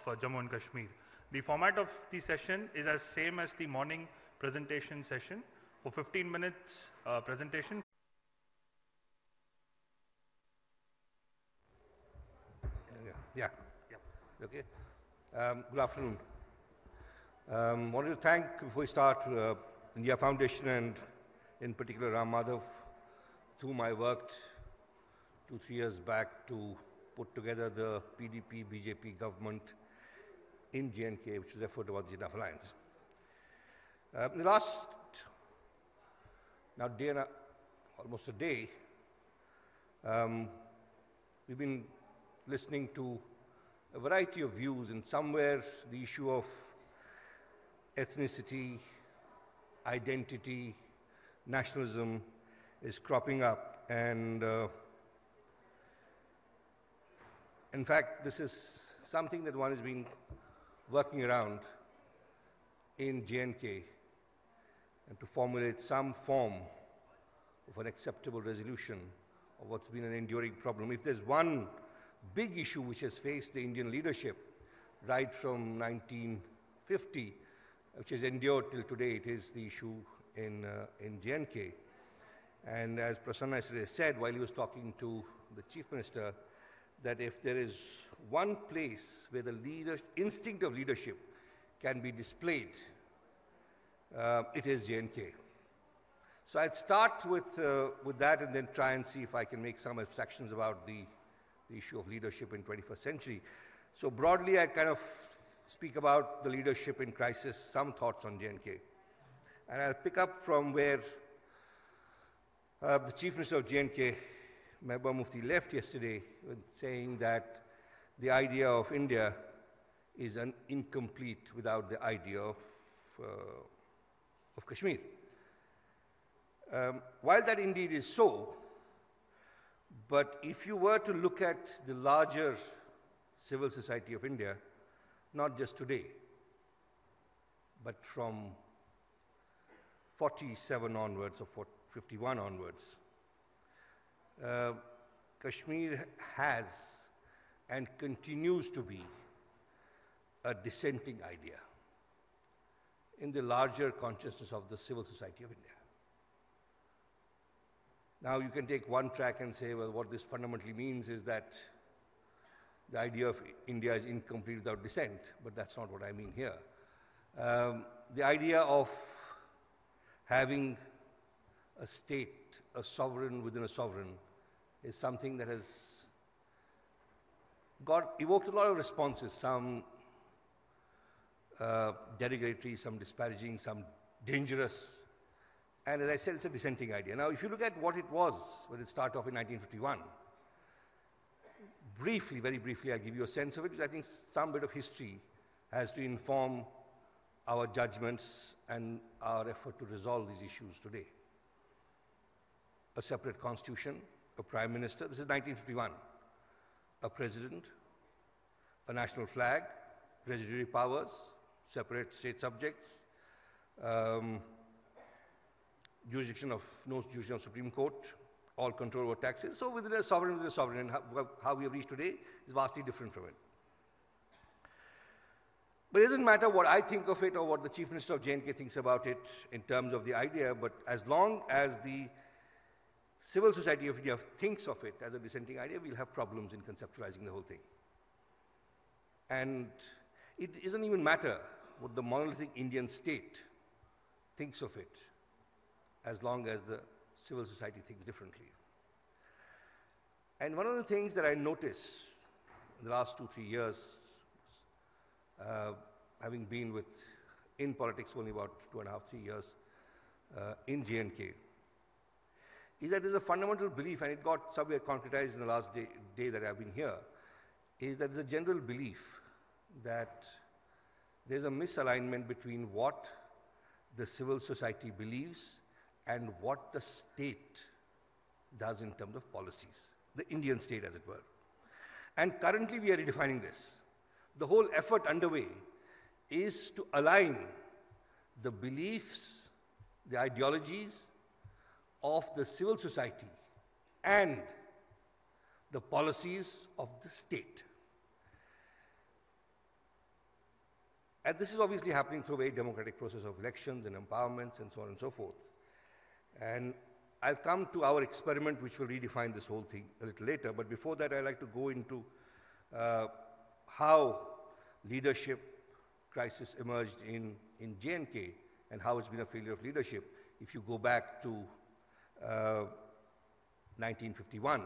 Jammu and Kashmir. The format of the session is as same as the morning presentation session. For 15 minutes presentation. Yeah. Okay. Good afternoon. Wanted to thank, before we start, India Foundation and in particular Ram Madhav, with whom I worked 2-3 years back to put together the PDP-BJP government in J&K, which is referred to as the Enough Alliance. In the last now day and almost a day, we've been listening to a variety of views, and somewhere the issue of ethnicity, identity, nationalism is cropping up. And in fact, this is something that one has been working around in J&K and to formulate some form of an acceptable resolution of what's been an enduring problem. If there's one big issue which has faced the Indian leadership right from 1950, which has endured till today, it is the issue in J&K. And as Prasanna yesterday said while he was talking to the Chief Minister, that if there is one place where the instinct of leadership can be displayed, it is J&K. So I'd start with that and then try and see if I can make some abstractions about the issue of leadership in 21st century. So broadly, I kind of speak about the leadership in crisis, some thoughts on J&K. And I'll pick up from where the Chief Minister of J&K, Mehbooba Mufti, left yesterday with saying that the idea of India is incomplete without the idea of Kashmir. While that indeed is so, but if you were to look at the larger civil society of India, not just today, but from 47 onwards or 51 onwards, Kashmir has and continues to be a dissenting idea in the larger consciousness of the civil society of India. Now you can take one track and say, well, what this fundamentally means is that the idea of India is incomplete without dissent, but that's not what I mean here. The idea of having a state, a sovereign within a sovereign, is something that has evoked a lot of responses, some derogatory, some disparaging, some dangerous. And as I said, it's a dissenting idea. Now, if you look at what it was when it started off in 1951, briefly, very briefly, I'll give you a sense of it, because I think some bit of history has to inform our judgments and our effort to resolve these issues today. A separate constitution, a prime minister, this is 1951, a president, a national flag, residuary powers, separate state subjects, jurisdiction of Supreme Court, all control over taxes. So within a sovereign, and how we have reached today is vastly different from it. But it doesn't matter what I think of it or what the Chief Minister of J&K thinks about it in terms of the idea, but as long as the civil society of India thinks of it as a dissenting idea, we'll have problems in conceptualizing the whole thing. And it doesn't even matter what the monolithic Indian state thinks of it, as long as the civil society thinks differently. And one of the things that I noticed in the last 2-3 years, having been in politics only about 2.5-3 years in J&K, is that there's a fundamental belief, and it got somewhere concretized in the last day that I've been here, is that there's a general belief that there's a misalignment between what the civil society believes and what the state does in terms of policies, the Indian state as it were. And currently we are redefining this. The whole effort underway is to align the beliefs, the ideologies of the civil society and the policies of the state. And this is obviously happening through a very democratic process of elections and empowerments and so on and so forth. And I'll come to our experiment, which will redefine this whole thing a little later. But before that, I'd like to go into how leadership crisis emerged in J&K and how it's been a failure of leadership. If you go back to 1951,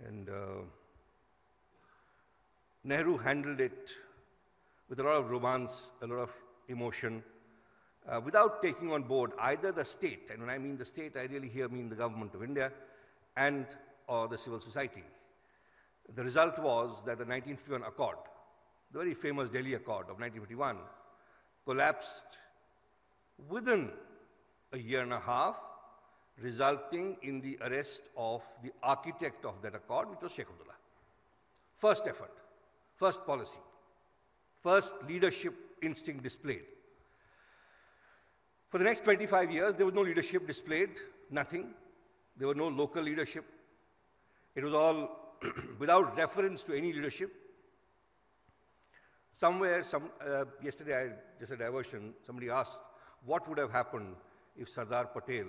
and Nehru handled it with a lot of romance, a lot of emotion, without taking on board either the state, and when I mean the state, I really here mean the government of India, and or the civil society. The result was that the 1951 Accord, the very famous Delhi Accord of 1951, collapsed within a year and a half, resulting in the arrest of the architect of that accord, which was Sheikh Abdullah. First effort, first policy, first leadership instinct displayed. For the next 25 years, there was no leadership displayed, nothing. There was no local leadership. It was all without reference to any leadership. Somewhere, yesterday, just a diversion, somebody asked, what would have happened if Sardar Patel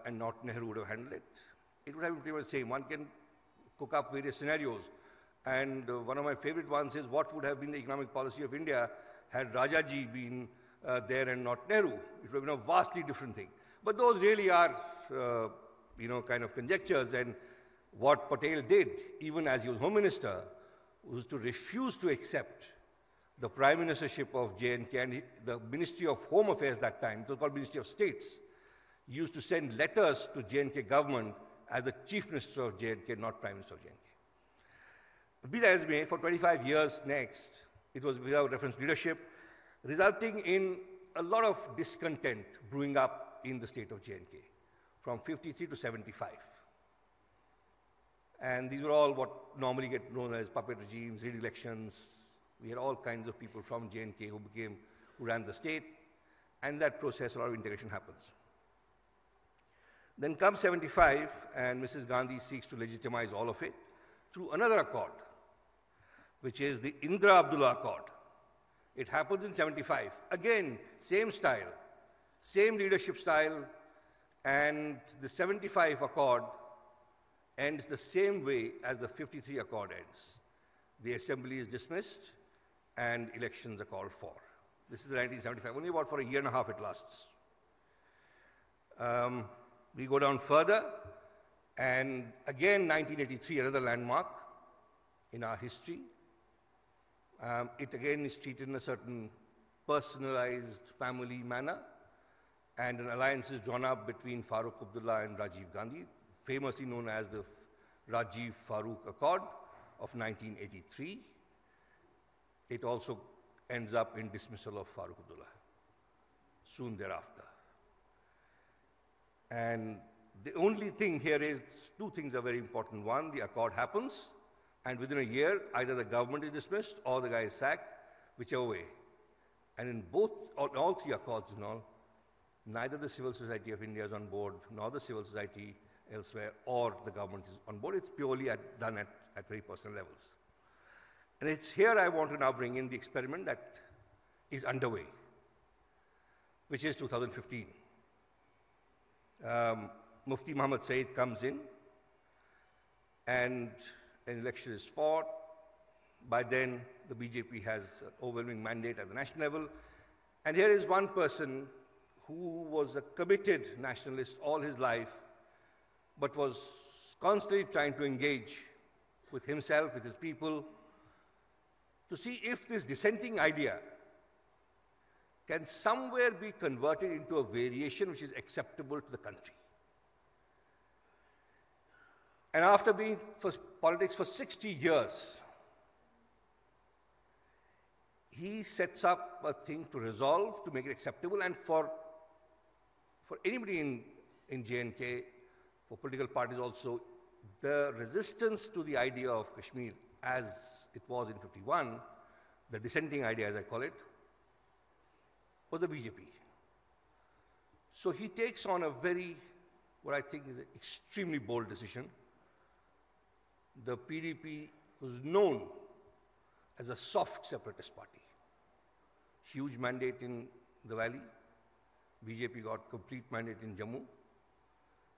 and not Nehru would have handled it? It would have been pretty much the same. One can cook up various scenarios. And one of my favorite ones is, what would have been the economic policy of India had Rajaji been there and not Nehru? It would have been a vastly different thing. But those really are, kind of conjectures. And what Patel did, even as he was Home Minister, was to refuse to accept the Prime Ministership of J&K, and the Ministry of Home Affairs that time, it was called Ministry of States, used to send letters to J&K government as the Chief Minister of J&K, not Prime Minister of J&K. Be that as may, for 25 years next, it was without reference to leadership, resulting in a lot of discontent brewing up in the state of J&K, from 53 to 75. And these were all what normally get known as puppet regimes, re-elections. We had all kinds of people from J&K who ran the state, and that process, a lot of integration happens. Then comes 75, and Mrs. Gandhi seeks to legitimize all of it through another accord, which is the Indira Abdullah Accord. It happens in 75. Again, same style, same leadership style, and the 75 Accord ends the same way as the 53 Accord ends. The assembly is dismissed and elections are called for. This is the 1975. Only about for a year and a half it lasts. We go down further, and again 1983, another landmark in our history. It again is treated in a certain personalized family manner, and an alliance is drawn up between Farooq Abdullah and Rajiv Gandhi, famously known as the Rajiv-Farooq Accord of 1983. It also ends up in dismissal of Farooq Abdullah soon thereafter. And the only thing here is, two things are very important. One, the accord happens, and within a year, either the government is dismissed or the guy is sacked, whichever way. And in all three accords and all, neither the civil society of India is on board, nor the civil society elsewhere, or the government is on board. It's purely done at very personal levels. And it's here I want to now bring in the experiment that is underway, which is 2015. Mufti Muhammad Saeed comes in, and an election is fought. By then, the BJP has an overwhelming mandate at the national level. And here is one person who was a committed nationalist all his life, but was constantly trying to engage with himself, with his people, to see if this dissenting idea can somewhere be converted into a variation which is acceptable to the country. And after being for politics for 60 years, he sets up a thing to resolve, to make it acceptable, and for anybody in J&K, for political parties also, the resistance to the idea of Kashmir as it was in 51, the dissenting idea as I call it, was the BJP. So he takes on a what I think is an extremely bold decision. The PDP was known as a soft separatist party. huge mandate in the valley. BJP got complete mandate in Jammu.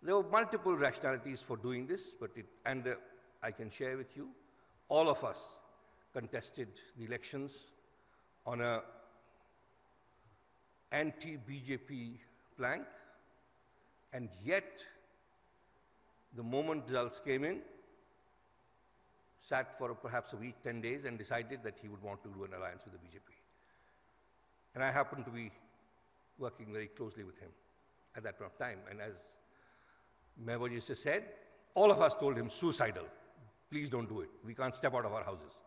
There were multiple rationalities for doing this, but I can share with you, all of us contested the elections on a anti-BJP plank, and yet the moment results came in, sat for perhaps a week, 10 days, and decided that he would want to do an alliance with the BJP. And I happened to be working very closely with him at that point of time. And as Mehboob just said, all of us told him, suicidal. Please don't do it. We can't step out of our houses.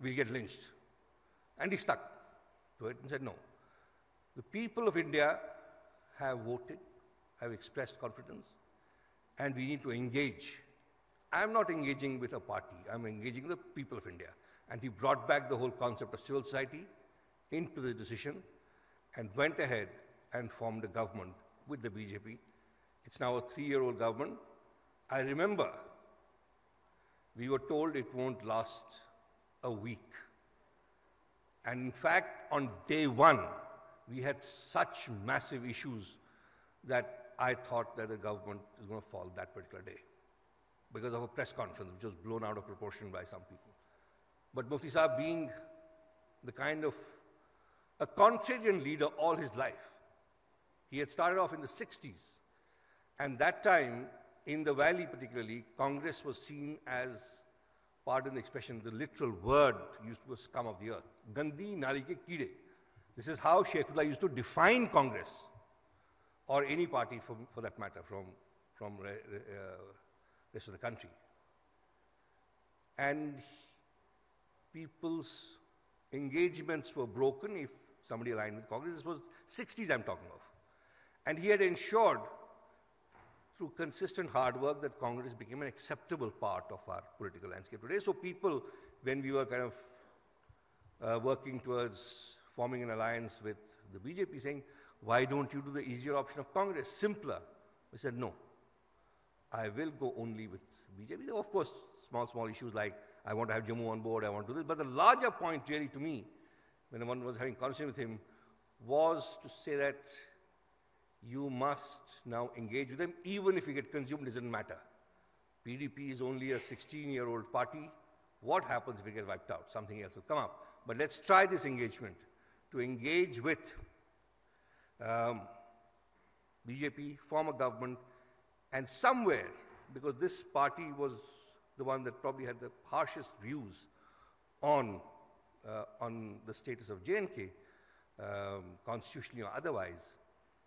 We'll get lynched. And he stuck to it and said, no. The people of India have voted, have expressed confidence, and we need to engage. I'm not engaging with a party. I'm engaging the people of India. And he brought back the whole concept of civil society into the decision and went ahead and formed a government with the BJP. It's now a 3-year-old government. I remember we were told it won't last a week. And in fact, on day one, we had such massive issues that I thought that the government is going to fall that particular day because of a press conference which was blown out of proportion by some people. But Mufti Saab, being the kind of a contrarian leader all his life, he had started off in the 60s, and that time, in the valley particularly, Congress was seen as, pardon the expression, the literal word used to be scum of the earth. Gandhi nali ke keede. This is how Sheikhullah used to define Congress, or any party for that matter, from rest of the country. And people's engagements were broken if somebody aligned with Congress. This was 60s I'm talking of. And he had ensured through consistent hard work that Congress became an acceptable part of our political landscape today. So people, when we were kind of working towards forming an alliance with the BJP, saying, why don't you do the easier option of Congress, simpler? We said, no, I will go only with BJP. There were, of course, small issues like, I want to have Jammu on board, I want to do this. But the larger point really to me, when one was having conversation with him, was to say that you must now engage with them, even if you get consumed, it doesn't matter. PDP is only a 16-year-old party. What happens if we get wiped out? Something else will come up. But let's try this engagement, to engage with BJP, form a government, and somewhere, because this party was the one that probably had the harshest views on the status of J&K, constitutionally or otherwise,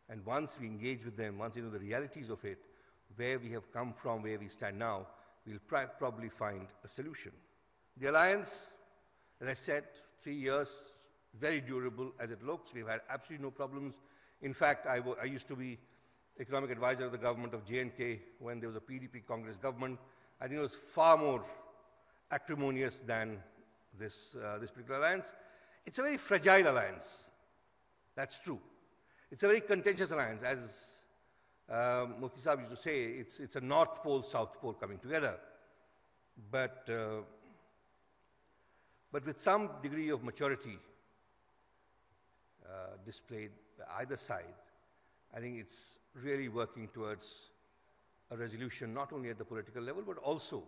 and once we engage with them, once we know the realities of it, where we have come from, where we stand now, we'll probably find a solution. The alliance, as I said, 3 years, very durable as it looks. We've had absolutely no problems. In fact, I used to be economic advisor of the government of J&K when there was a PDP Congress government. I think it was far more acrimonious than this particular alliance. It's a very fragile alliance. That's true. It's a very contentious alliance. As Mufti Saab used to say, it's a North Pole, South Pole coming together. But with some degree of maturity displayed by either side, I think it's really working towards a resolution not only at the political level, but also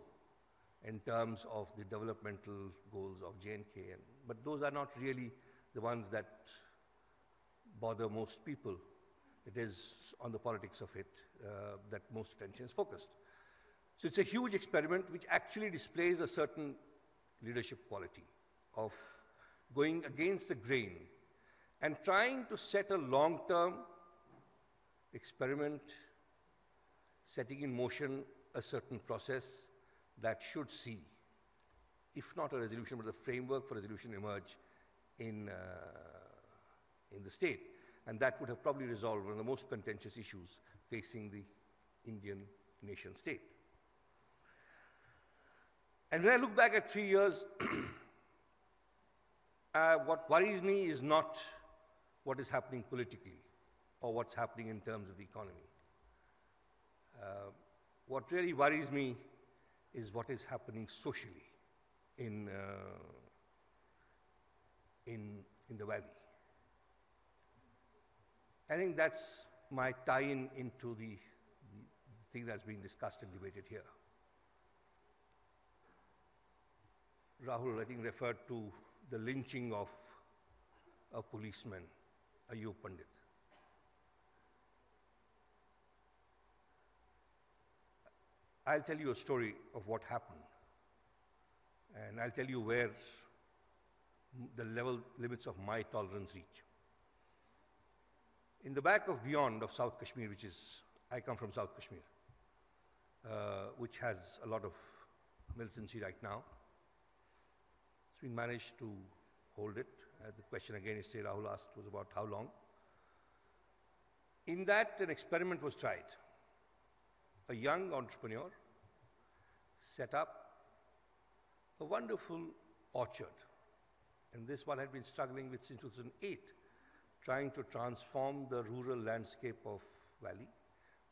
in terms of the developmental goals of J&K. But those are not really the ones that bother most people. It is on the politics of it that most attention is focused. So it's a huge experiment which actually displays a certain leadership quality of going against the grain and trying to set a long-term experiment, setting in motion a certain process that should see, if not a resolution, but a framework for resolution emerge in the state. And that would have probably resolved one of the most contentious issues facing the Indian nation state. And when I look back at 3 years, what worries me is not what is happening politically or what's happening in terms of the economy. What really worries me is what is happening socially in the valley. I think that's my tie-in into the thing that's being discussed and debated here. Rahul, I think, referred to the lynching of a policeman, Ayub Pandit. I'll tell you a story of what happened, and I'll tell you where the limits of my tolerance reach. In the back of beyond of South Kashmir, I come from South Kashmir, which has a lot of militancy right now. We managed to hold it. The question again yesterday Rahul asked was about how long. In that, an experiment was tried. A young entrepreneur set up a wonderful orchard. And this one had been struggling with since 2008, trying to transform the rural landscape of Valley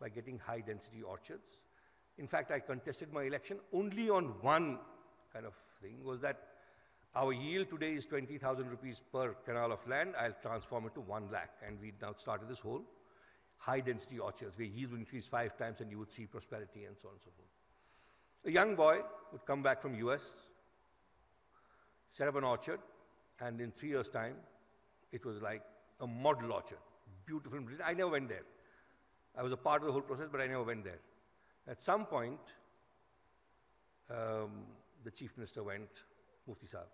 by getting high-density orchards. In fact, I contested my election only on one kind of thing, was that our yield today is 20,000 rupees per canal of land. I'll transform it to 1 lakh. And we now started this whole high-density orchards where yield would increase 5 times and you would see prosperity and so on and so forth. A young boy would come back from US, set up an orchard, and in 3 years' time, it was like a model orchard, beautiful. I never went there. I was a part of the whole process, but I never went there. At some point, the chief minister went, Mufti Sahib,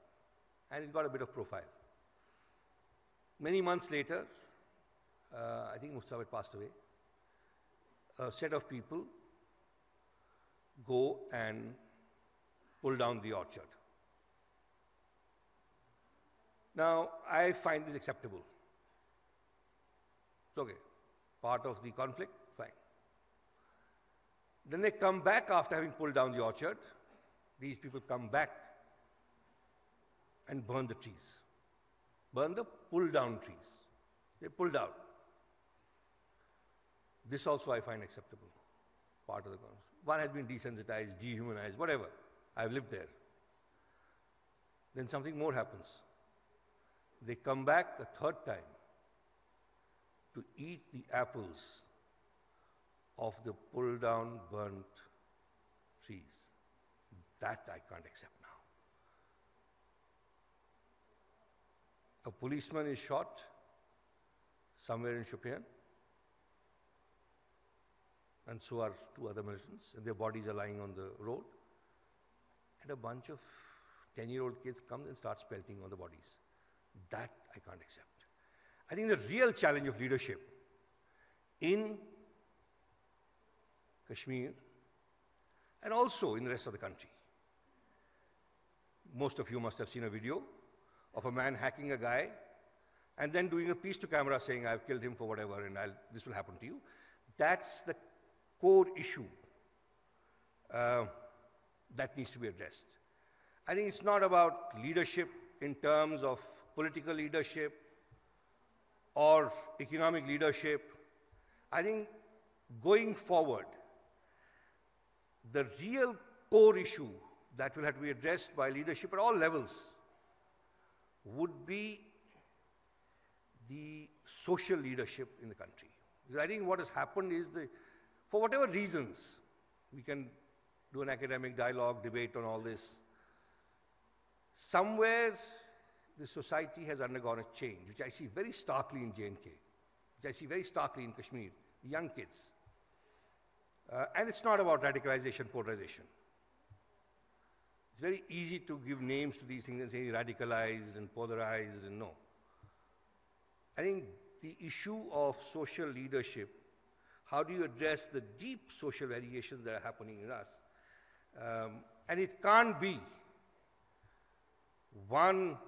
and it got a bit of profile. Many months later, I think Mufti Sahib had passed away, a set of people go and pull down the orchard. Now, I find this acceptable. It's okay. Part of the conflict, fine. Then they come back after having pulled down the orchard. These people come back and burn the trees. Burn the pull-down trees. They pulled out. This also I find acceptable, part of the conflict. One has been desensitized, dehumanized, whatever. I've lived there. Then something more happens. They come back a third time to eat the apples of the pulled-down, burnt trees. That I can't accept now. A policeman is shot somewhere in Shopian, and so are 2 other militants, and their bodies are lying on the road. And a bunch of 10-year-old kids come and start pelting on the bodies. That I can't accept. I think the real challenge of leadership in Kashmir and also in the rest of the country. Most of you must have seen a video of a man hacking a guy and then doing a piece to camera saying, I've killed him for whatever and this will happen to you. That's the core issue that needs to be addressed. I think it's not about leadership in terms of political leadership or economic leadership. I think going forward, the real core issue that will have to be addressed by leadership at all levels would be the social leadership in the country. Because I think what has happened is, for whatever reasons, we can do an academic dialogue, debate on all this, somewhere the society has undergone a change, which I see very starkly in J&K, which I see very starkly in Kashmir, the young kids. And it's not about radicalization, polarization. It's very easy to give names to these things and say radicalized and polarized and no. I think the issue of social leadership, how do you address the deep social variations that are happening in us? And it can't be one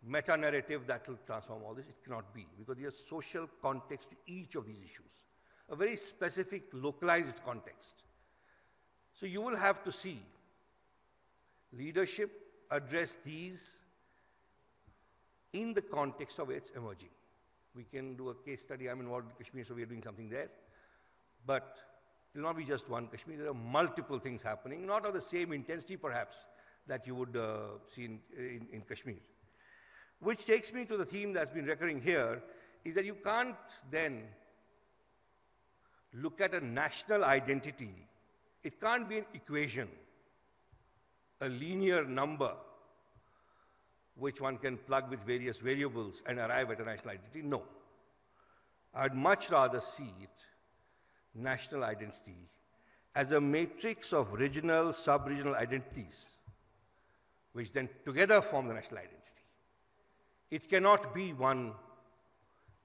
meta-narrative that will transform all this. It cannot be, because there's a social context to each of these issues, a very specific, localized context. So you will have to see leadership address these in the context of its emerging. We can do a case study. I'm involved in Kashmir, so we are doing something there. But it will not be just one Kashmir. There are multiple things happening, not of the same intensity, perhaps, that you would see in Kashmir. Which takes me to the theme that's been recurring here, is that you can't then look at a national identity. It can't be an equation, a linear number which one can plug with various variables and arrive at a national identity. No. I'd much rather see it, national identity, as a matrix of regional, sub-regional identities, which then together form the national identity. It cannot be one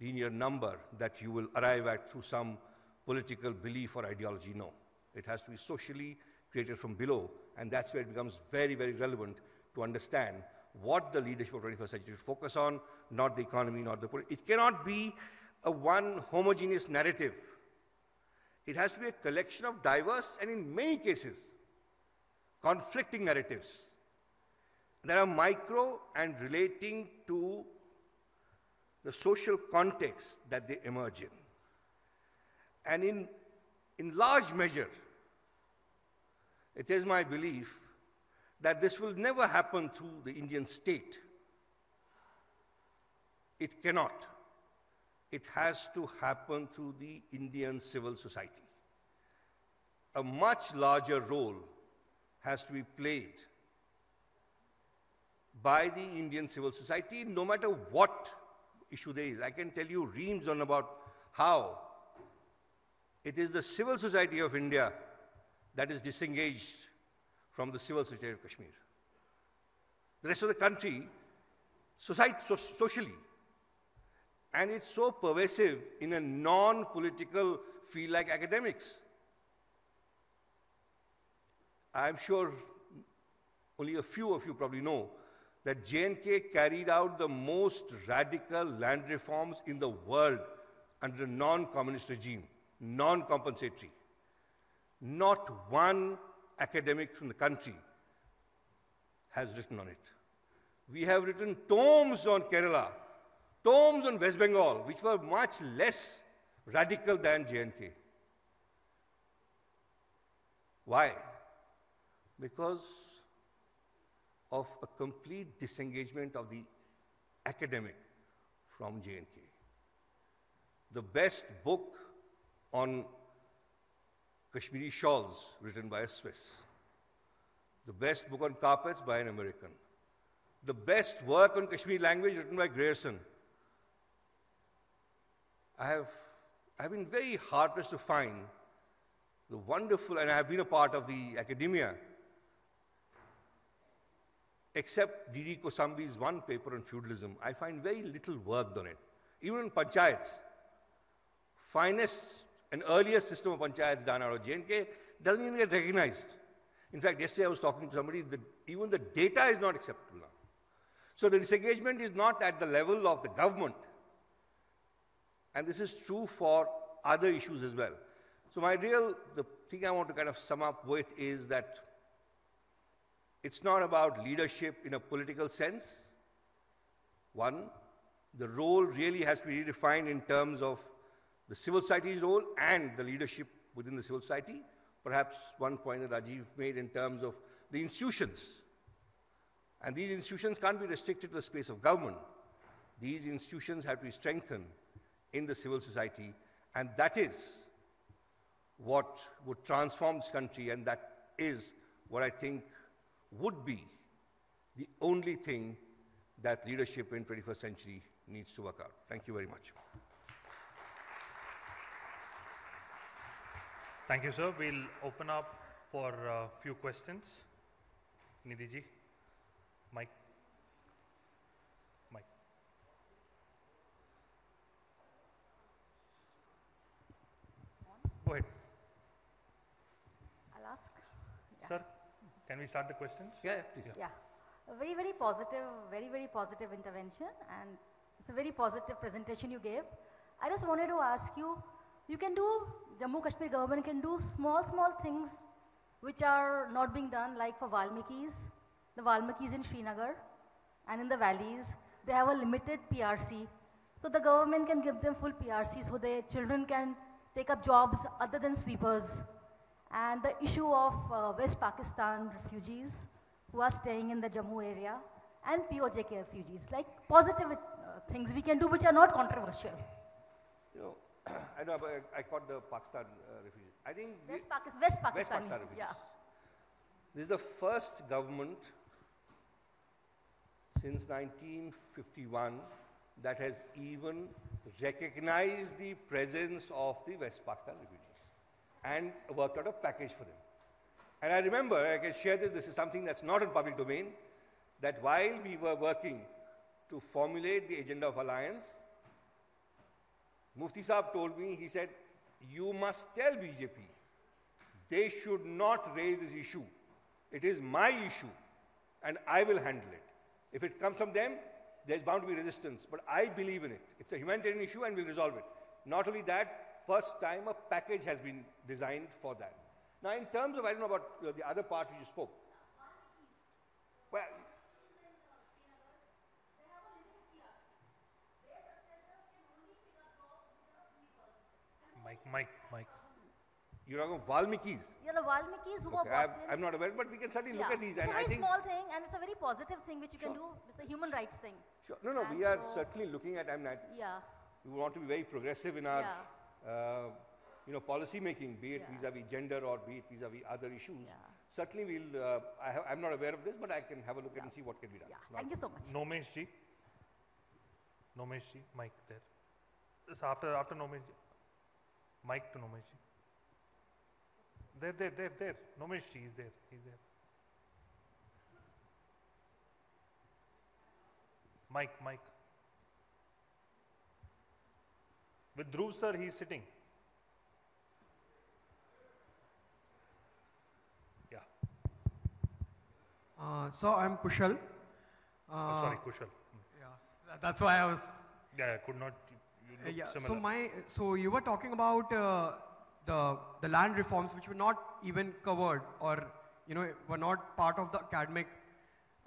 linear number that you will arrive at through some political belief or ideology. No. It has to be socially created from below, and that's where it becomes very, very relevant to understand what the leadership of the 21st century should focus on, not the economy, not the politics. It cannot be a one homogeneous narrative. It has to be a collection of diverse and, in many cases, conflicting narratives that are micro and relating to the social context that they emerge in. And in large measure, it is my belief that this will never happen through the Indian state. It cannot. It has to happen through the Indian civil society. A much larger role has to be played by the Indian civil society, no matter what issue there is. I can tell you reams on about how it is the civil society of India that is disengaged from the civil society of Kashmir. The rest of the country, socially, and it's so pervasive in a non-political field like academics. I'm sure only a few of you probably know that J&K carried out the most radical land reforms in the world under a non-communist regime, non-compensatory. Not one academic from the country has written on it. We have written tomes on Kerala, tomes on West Bengal, which were much less radical than J&K. Why? Because of a complete disengagement of the academic from J&K. The best book on Kashmiri shawls written by a Swiss. The best book on carpets by an American. The best work on Kashmiri language written by Grierson. I have been very hard-pressed to find the wonderful, and I have been a part of the academia, except D.D. Kosambi's one paper on feudalism, I find very little work on it. Even in panchayats, finest and earliest system of panchayats done out of J&K doesn't even get recognized. In fact, yesterday I was talking to somebody that even the data is not acceptable now. So the disengagement is not at the level of the government. And this is true for other issues as well. So the thing I want to kind of sum up with is that it's not about leadership in a political sense. One, the role really has to be redefined in terms of the civil society's role and the leadership within the civil society. Perhaps one point that Rajiv made in terms of the institutions. And these institutions can't be restricted to the space of government. These institutions have to be strengthened in the civil society, and that is what would transform this country, and that is what I think would be the only thing that leadership in 21st century needs to work out. Thank you very much. Thank you, sir. We'll open up for a few questions. Nidhi ji, Mike. Go ahead. I'll ask. Yeah. Sir, can we start the questions? Yeah, please. Yeah. A very, very positive intervention, and it's a very positive presentation you gave. I just wanted to ask you, you can do, Jammu Kashmir government can do small things which are not being done, like for Valmikis, the Valmikis in Srinagar and in the valleys, they have a limited PRC. So the government can give them full PRC so their children can take up jobs other than sweepers. And the issue of West Pakistan refugees who are staying in the Jammu area and POJK refugees, like positive things we can do which are not controversial? You know, I know, but I caught the Pakistan refugees. I think West Pakistan West Pakistan refugees. yeah. This is the first government since 1951 that has even recognized the presence of the West Pakistan refugees and worked out a package for them. And I remember, I can share this is something that's not in public domain, that while we were working to formulate the agenda of alliance, Mufti Saab told me, he said, you must tell BJP, they should not raise this issue. It is my issue, and I will handle it. If it comes from them, there's bound to be resistance, but I believe in it. It's a humanitarian issue and we'll resolve it. Not only that, first time a package has been designed for that. Now, in terms of, I don't know about the other part which you spoke. Well, Mike. you're talking of Valmikis. Yeah, the Valmikis who Okay, are walked in. I'm not aware, but we can certainly look at these. It's And a I very think, small thing and it's a very positive thing which you can Sure. do. It's a human rights thing. sure, no, And we are so- certainly looking at, Yeah, we want to be very progressive in our, policy making, be it Yeah. vis-a-vis gender or be it vis-a-vis other issues. Yeah. Certainly we'll, I'm not aware of this, but I can have a look at and see what can be done. yeah. Not- Thank you so much. Nomesh ji, Mike there. So after Nomesh ji, Mike to Nomesh ji. There. Nomesh ji is there. He's there. Mike. With Dhruv sir, he's sitting. Yeah. So I'm Kushal. Sorry, Kushal. Yeah, that's why I was. Yeah, I could not. You look Yeah. similar. So you were talking about the land reforms which were not even covered or were not part of the academic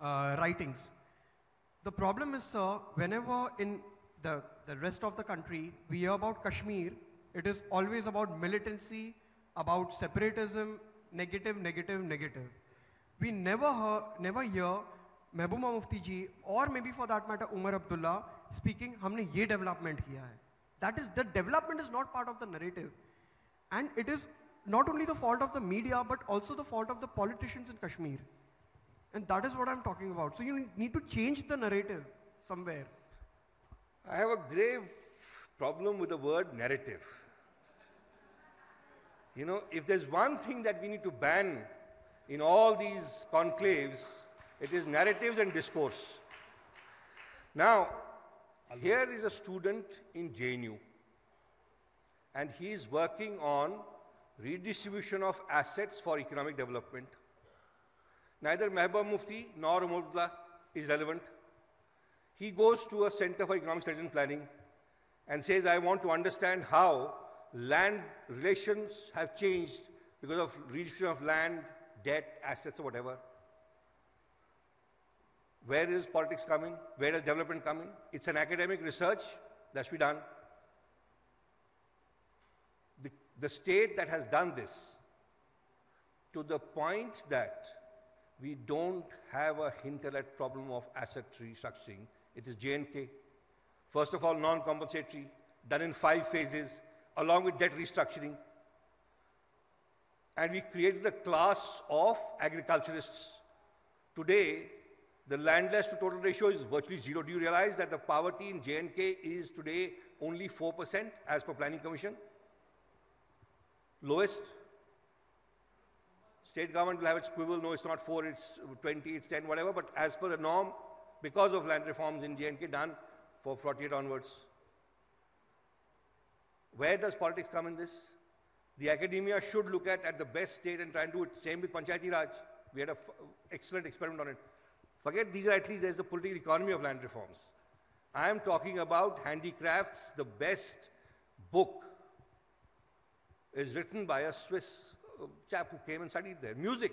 writings. The problem is, sir, whenever in the rest of the country we hear about Kashmir, it is always about militancy, about separatism, negative. We never hear Mehbooba Mufti ji or maybe for that matter Umar Abdullah speaking, हमने ये development किया है. That is, the development is not part of the narrative. And it is not only the fault of the media, but also the fault of the politicians in Kashmir. And that is what I'm talking about. So you need to change the narrative somewhere. I have a grave problem with the word narrative. If there's one thing that we need to ban in all these conclaves, it is narratives and discourse. Now, here is a student in JNU, and he is working on redistribution of assets for economic development. Neither Mehbooba Mufti nor Umar Abdullah is relevant. He goes to a Center for Economic Studies and Planning and says, I want to understand how land relations have changed because of redistribution of land, debt, assets, or whatever. Where does politics come in? Where does development come in? It's an academic research that should be done. The state that has done this to the point that we don't have a hint-at problem of asset restructuring, it is J&K. First of all, non-compensatory, done in 5 phases, along with debt restructuring. And we created a class of agriculturists. Today, the landless to total ratio is virtually 0. Do you realize that the poverty in J&K is today only 4% as per Planning Commission? Lowest. State government will have its quibble, no, it's not 4, it's 20, it's 10, whatever, but as per the norm, because of land reforms in J&K done for 48 onwards. Where does politics come in this? The academia should look at the best state and try and do it. Same with Panchayati Raj. We had an excellent experiment on it. Forget these are at least there's the political economy of land reforms. I am talking about handicrafts. The best book is written by a Swiss chap who came and studied there. Music.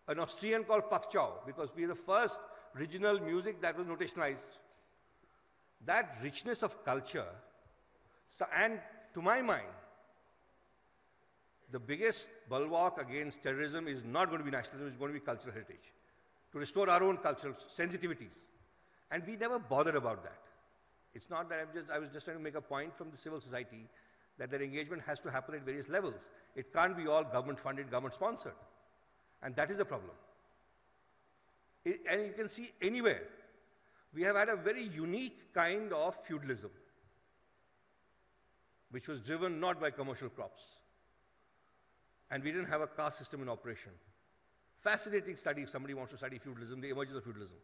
An Austrian called Pakchau, because we are the first regional music that was notationalized. That richness of culture, and to my mind, the biggest bulwark against terrorism is not going to be nationalism, it's going to be cultural heritage. To restore our own cultural sensitivities And we never bothered about that. It's not that I was just trying to make a point from the civil society that their engagement has to happen at various levels. It can't be all government funded, government sponsored. And that is the problem. And you can see anywhere, we have had a very unique kind of feudalism, which was driven not by commercial crops. And we didn't have a caste system in operation. Fascinating study if somebody wants to study feudalism, the emergence of feudalism.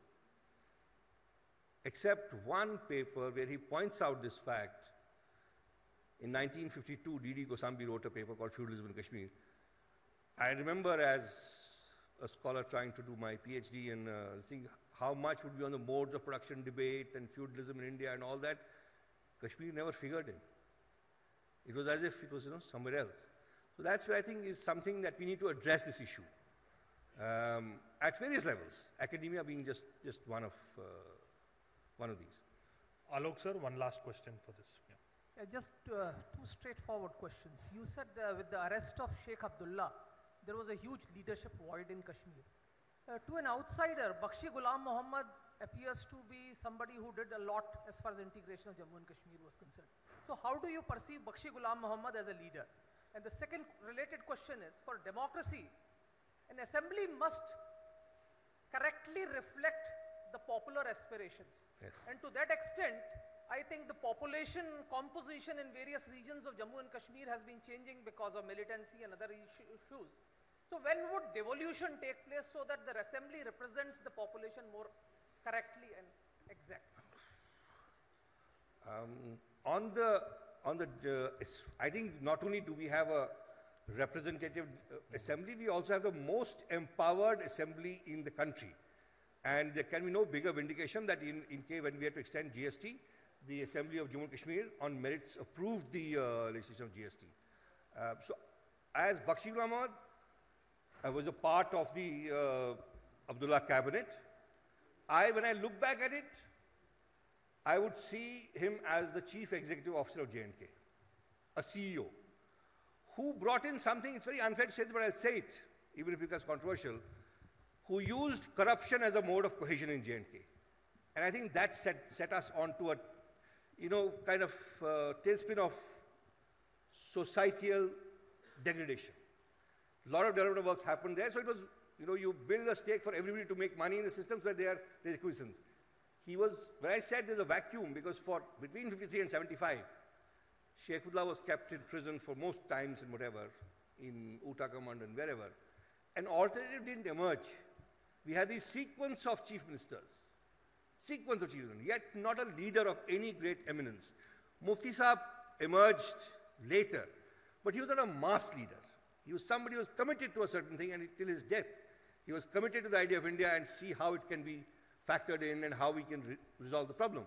Except one paper where he points out this fact. In 1952, D.D. Gosambi wrote a paper called Feudalism in Kashmir. I remember as a scholar trying to do my PhD and seeing how much would be on the modes of production debate and feudalism in India and all that. Kashmir never figured in. It was as if it was somewhere else. So that's where I think is something that we need to address this issue at various levels, academia being just one of these. Alok sir, one last question for this. Yeah, just two straightforward questions. You said with the arrest of Sheikh Abdullah, there was a huge leadership void in Kashmir. To an outsider, Bakshi Ghulam Muhammad appears to be somebody who did a lot as far as integration of Jammu and Kashmir was concerned. So how do you perceive Bakshi Ghulam Muhammad as a leader? And the second related question is, for democracy, an assembly must correctly reflect the popular aspirations. Yes. And to that extent, I think the population composition in various regions of Jammu and Kashmir has been changing because of militancy and other issues. So when would devolution take place so that the assembly represents the population more correctly and exactly? I think not only do we have a representative assembly, we also have the most empowered assembly in the country. And there can be no bigger vindication that in case when we had to extend GST, the Assembly of Jammu and Kashmir on merits approved the legislation of GST. So as Bakshi Ghulam Muhammad, I was a part of the Abdullah cabinet. When I look back at it, I would see him as the chief executive officer of J&K, a CEO, who brought in something, it's very unfair to say this, but I'll say it, even if it becomes controversial, who used corruption as a mode of cohesion in J&K. And I think that set us onto a, kind of tailspin of societal degradation. A lot of development works happened there, so it was, you build a stake for everybody to make money in the systems where there's acquiescence. When I said there's a vacuum, because between 53 and 75, Sheikh Abdullah was kept in prison for most times and whatever, in Uttakamand and wherever. An alternative didn't emerge. We had this sequence of chief ministers, yet not a leader of any great eminence. Mufti Saab emerged later, but he was not a mass leader. He was somebody who was committed to a certain thing, and till his death, he was committed to the idea of India and see how it can be factored in and how we can resolve the problem.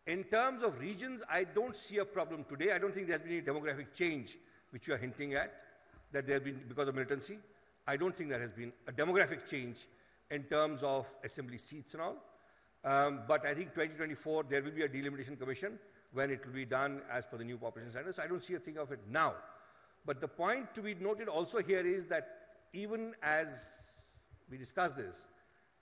In terms of regions, I don't see a problem today. I don't think there has been any demographic change, which you are hinting at, that there has been because of militancy. I don't think there has been a demographic change in terms of assembly seats and all. But I think 2024, there will be a delimitation commission when it will be done as per the new population standards. I don't see a thing of it now. But the point to be noted also here is that even as we discuss this,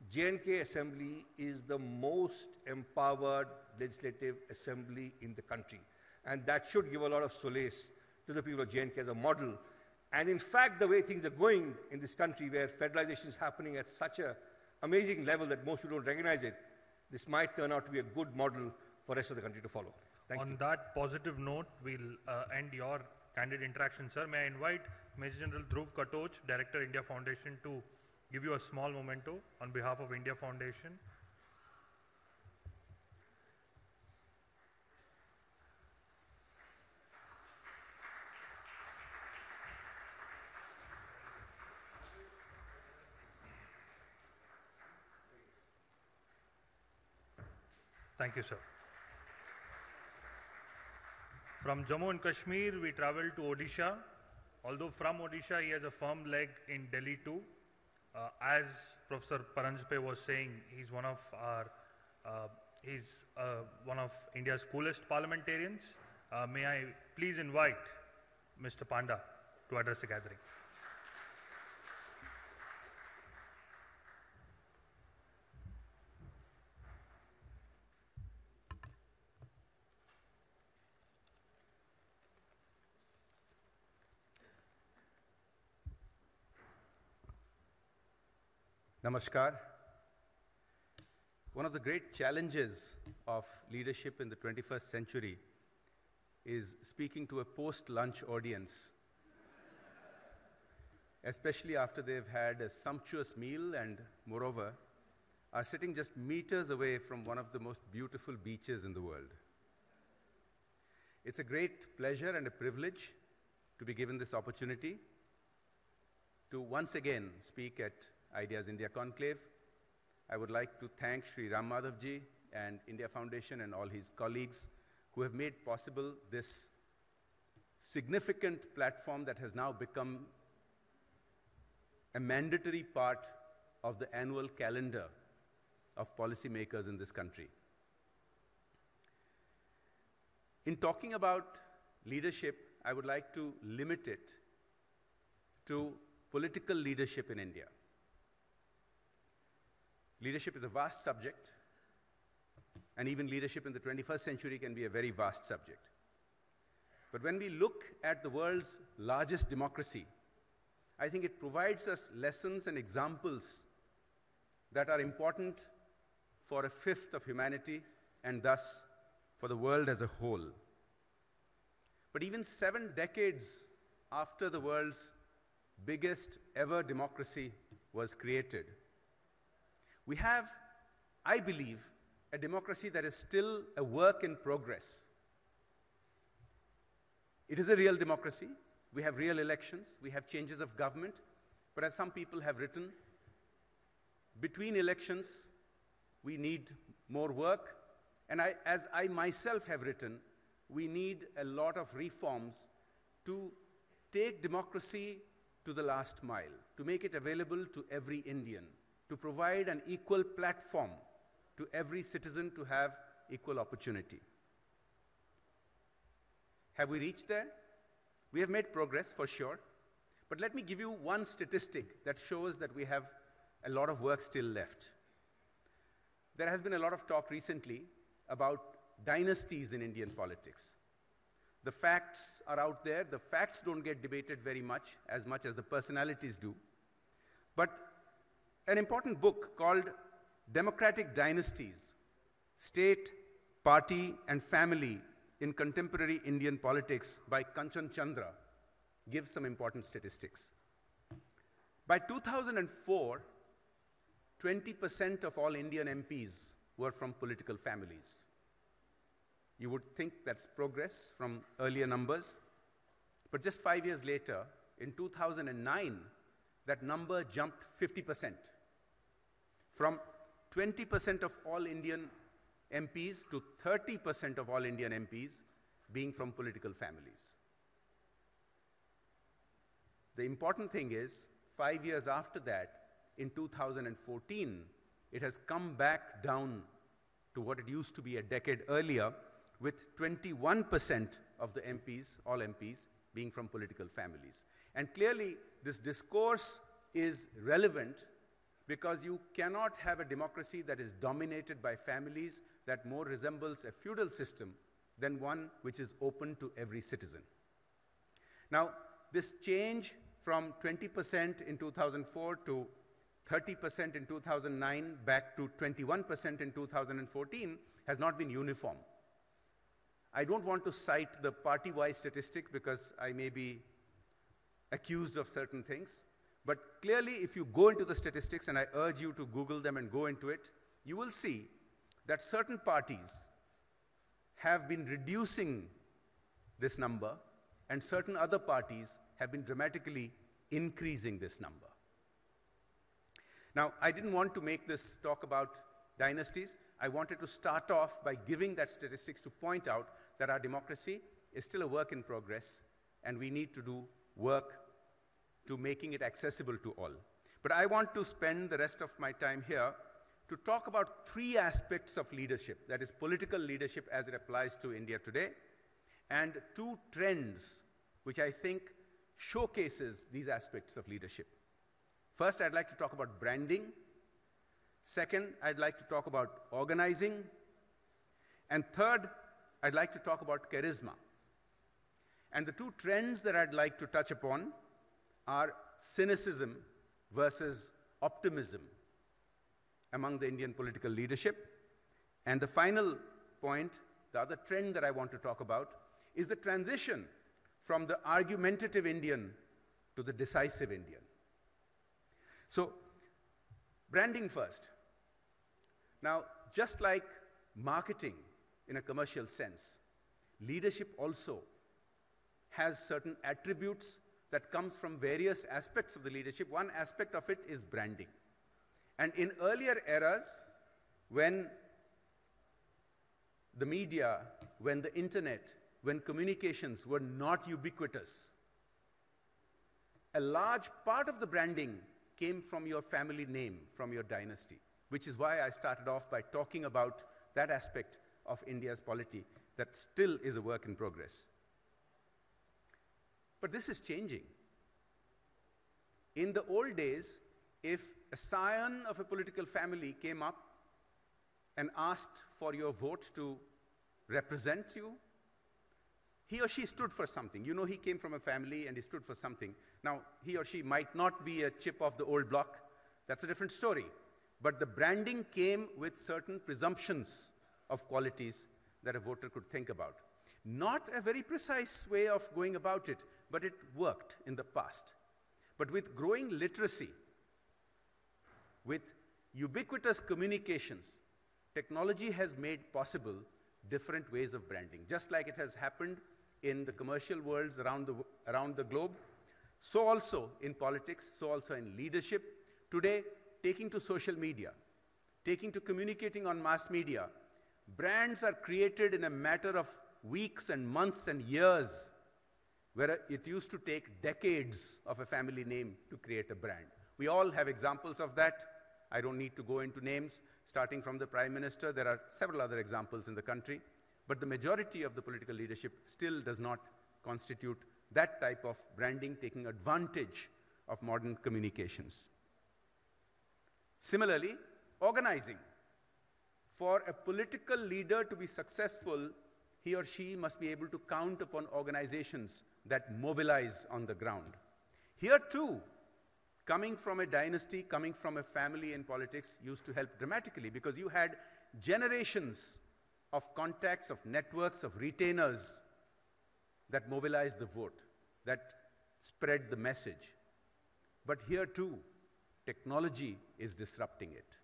J&K Assembly is the most empowered legislative assembly in the country. And that should give a lot of solace to the people of J&K as a model. And in fact, the way things are going in this country, where federalization is happening at such an amazing level that most people don't recognize it, this might turn out to be a good model for the rest of the country to follow. Thank you. On that positive note, we'll end your candid interaction, sir. May I invite Major General Dhruv Katoj, Director, India Foundation, to give you a small memento on behalf of India Foundation. Thank you, sir. From Jammu and Kashmir, we travel to Odisha. Although from Odisha, he has a firm leg in Delhi too. As Professor Paranjpe was saying, he's one of India's coolest parliamentarians. May I please invite Mr. Panda to address the gathering. Namaskar. One of the great challenges of leadership in the 21st century is speaking to a post-lunch audience, especially after they've had a sumptuous meal and, moreover, are sitting just meters away from one of the most beautiful beaches in the world. It's a great pleasure and a privilege to be given this opportunity to once again speak at Ideas India Conclave. I would like to thank Sri Ram Madhavji and India Foundation and all his colleagues who have made possible this significant platform that has now become a mandatory part of the annual calendar of policymakers in this country. In talking about leadership, I would like to limit it to political leadership in India. Leadership is a vast subject, and even leadership in the 21st century can be a very vast subject. But when we look at the world's largest democracy, I think it provides us lessons and examples that are important for a fifth of humanity and thus for the world as a whole. But even 7 decades after the world's biggest ever democracy was created, we have, I believe, a democracy that is still a work in progress. It is a real democracy. We have real elections. We have changes of government. But as some people have written, between elections, we need more work. And as I myself have written, we need a lot of reforms to take democracy to the last mile, to make it available to every Indian, to provide an equal platform to every citizen to have equal opportunity. Have we reached there? We have made progress for sure, but let me give you one statistic that shows that we have a lot of work still left. There has been a lot of talk recently about dynasties in Indian politics. The facts are out there. The facts don't get debated very much as the personalities do. But an important book called Democratic Dynasties, State, Party, and Family in Contemporary Indian Politics by Kanchan Chandra gives some important statistics. By 2004, 20% of all Indian MPs were from political families. You would think that's progress from earlier numbers, but just 5 years later, in 2009, that number jumped 50%. From 20% of all Indian MPs to 30% of all Indian MPs being from political families. The important thing is, 5 years after that, in 2014, it has come back down to what it used to be a decade earlier, with 21% of the MPs, all MPs, being from political families. And clearly, this discourse is relevant because you cannot have a democracy that is dominated by families that more resembles a feudal system than one which is open to every citizen. Now, this change from 20% in 2004 to 30% in 2009 back to 21% in 2014 has not been uniform. I don't want to cite the party-wise statistic because I may be accused of certain things. But clearly, if you go into the statistics, and I urge you to Google them and go into it, you will see that certain parties have been reducing this number, and certain other parties have been dramatically increasing this number. Now, I didn't want to make this talk about dynasties. I wanted to start off by giving that statistics to point out that our democracy is still a work in progress, and we need to do work to making it accessible to all. But I want to spend the rest of my time here to talk about 3 aspects of leadership, that is political leadership as it applies to India today, and 2 trends which I think showcases these aspects of leadership. First, I'd like to talk about branding. Second, I'd like to talk about organizing. And third, I'd like to talk about charisma. And the 2 trends that I'd like to touch upon are cynicism versus optimism among the Indian political leadership. And the final point, the other trend that I want to talk about, is the transition from the argumentative Indian to the decisive Indian. So, branding first. Now, just like marketing in a commercial sense, leadership also has certain attributes that comes from various aspects of the leadership. One aspect of it is branding. And in earlier eras, when the media, when the internet, when communications were not ubiquitous, a large part of the branding came from your family name, from your dynasty, which is why I started off by talking about that aspect of India's polity that still is a work in progress. But this is changing. In the old days, if a scion of a political family came up and asked for your vote to represent you, he or she stood for something. You know, he came from a family and he stood for something. Now, he or she might not be a chip of the old block. That's a different story. But the branding came with certain presumptions of qualities that a voter could think about. Not a very precise way of going about it, but it worked in the past. But with growing literacy, with ubiquitous communications, technology has made possible different ways of branding. Just like it has happened in the commercial worlds around the globe, so also in politics, so also in leadership. Today, taking to social media, taking to communicating on mass media, brands are created in a matter of weeks and months and years, where it used to take decades of a family name to create a brand. We all have examples of that. I don't need to go into names. Starting from the Prime Minister, there are several other examples in the country. But the majority of the political leadership still does not constitute that type of branding, taking advantage of modern communications. Similarly, organizing. For a political leader to be successful, he or she must be able to count upon organizations that mobilize on the ground. Here too, coming from a dynasty, coming from a family in politics used to help dramatically, because you had generations of contacts, of networks, of retainers that mobilized the vote, that spread the message. But here too, technology is disrupting it.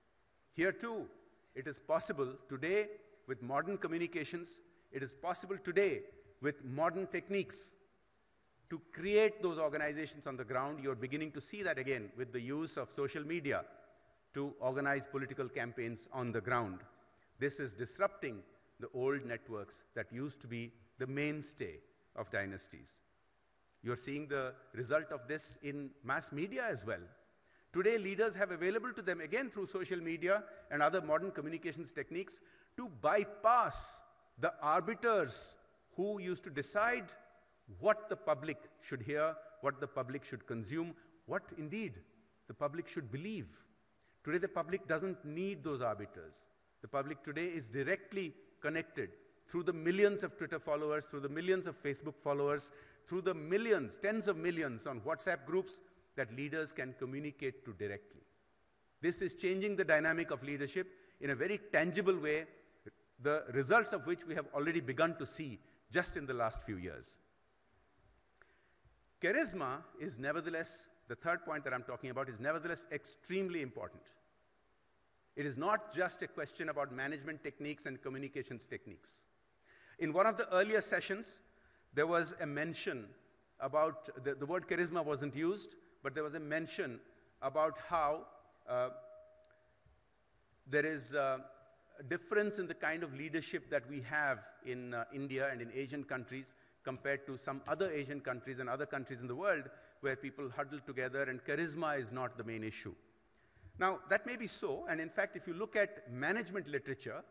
Here too, it is possible today with modern communications, it is possible today with modern techniques to create those organizations on the ground. You're beginning to see that again with the use of social media to organize political campaigns on the ground. This is disrupting the old networks that used to be the mainstay of dynasties. You're seeing the result of this in mass media as well. Today, leaders have available to them, again through social media and other modern communications techniques, to bypass the arbiters who used to decide what the public should hear, what the public should consume, what indeed the public should believe. Today, the public doesn't need those arbiters. The public today is directly connected through the millions of Twitter followers, through the millions of Facebook followers, through the millions, tens of millions on WhatsApp groups that leaders can communicate to directly. This is changing the dynamic of leadership in a very tangible way, the results of which we have already begun to see just in the last few years. Charisma is nevertheless, the third point that I'm talking about, is nevertheless extremely important. It is not just a question about management techniques and communications techniques. In one of the earlier sessions, there was a mention about, the word charisma wasn't used, but there was a mention about how there is a difference in the kind of leadership that we have in India and in Asian countries compared to some other Asian countries and other countries in the world where people huddle together and charisma is not the main issue. Now, that may be so, and in fact, if you look at management literature,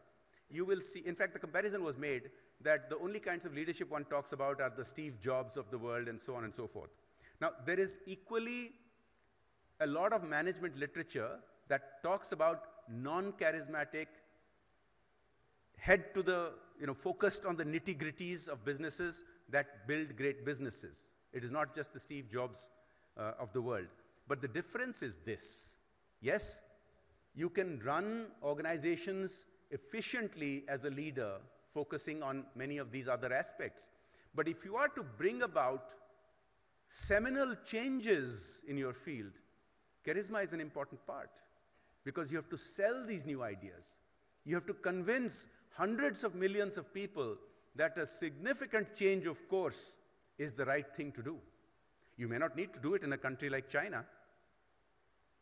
you will see, in fact, the comparison was made that the only kinds of leadership one talks about are the Steve Jobs of the world and so on and so forth. Now, there is equally a lot of management literature that talks about non-charismatic, head to the, focused on the nitty-gritties of businesses that build great businesses. It is not just the Steve Jobs of the world. But the difference is this. Yes, You can run organizations efficiently as a leader, focusing on many of these other aspects. But if you are to bring about seminal changes in your field, charisma is an important part, because you have to sell these new ideas. You have to convince hundreds of millions of people that a significant change of course is the right thing to do. You may not need to do it in a country like China,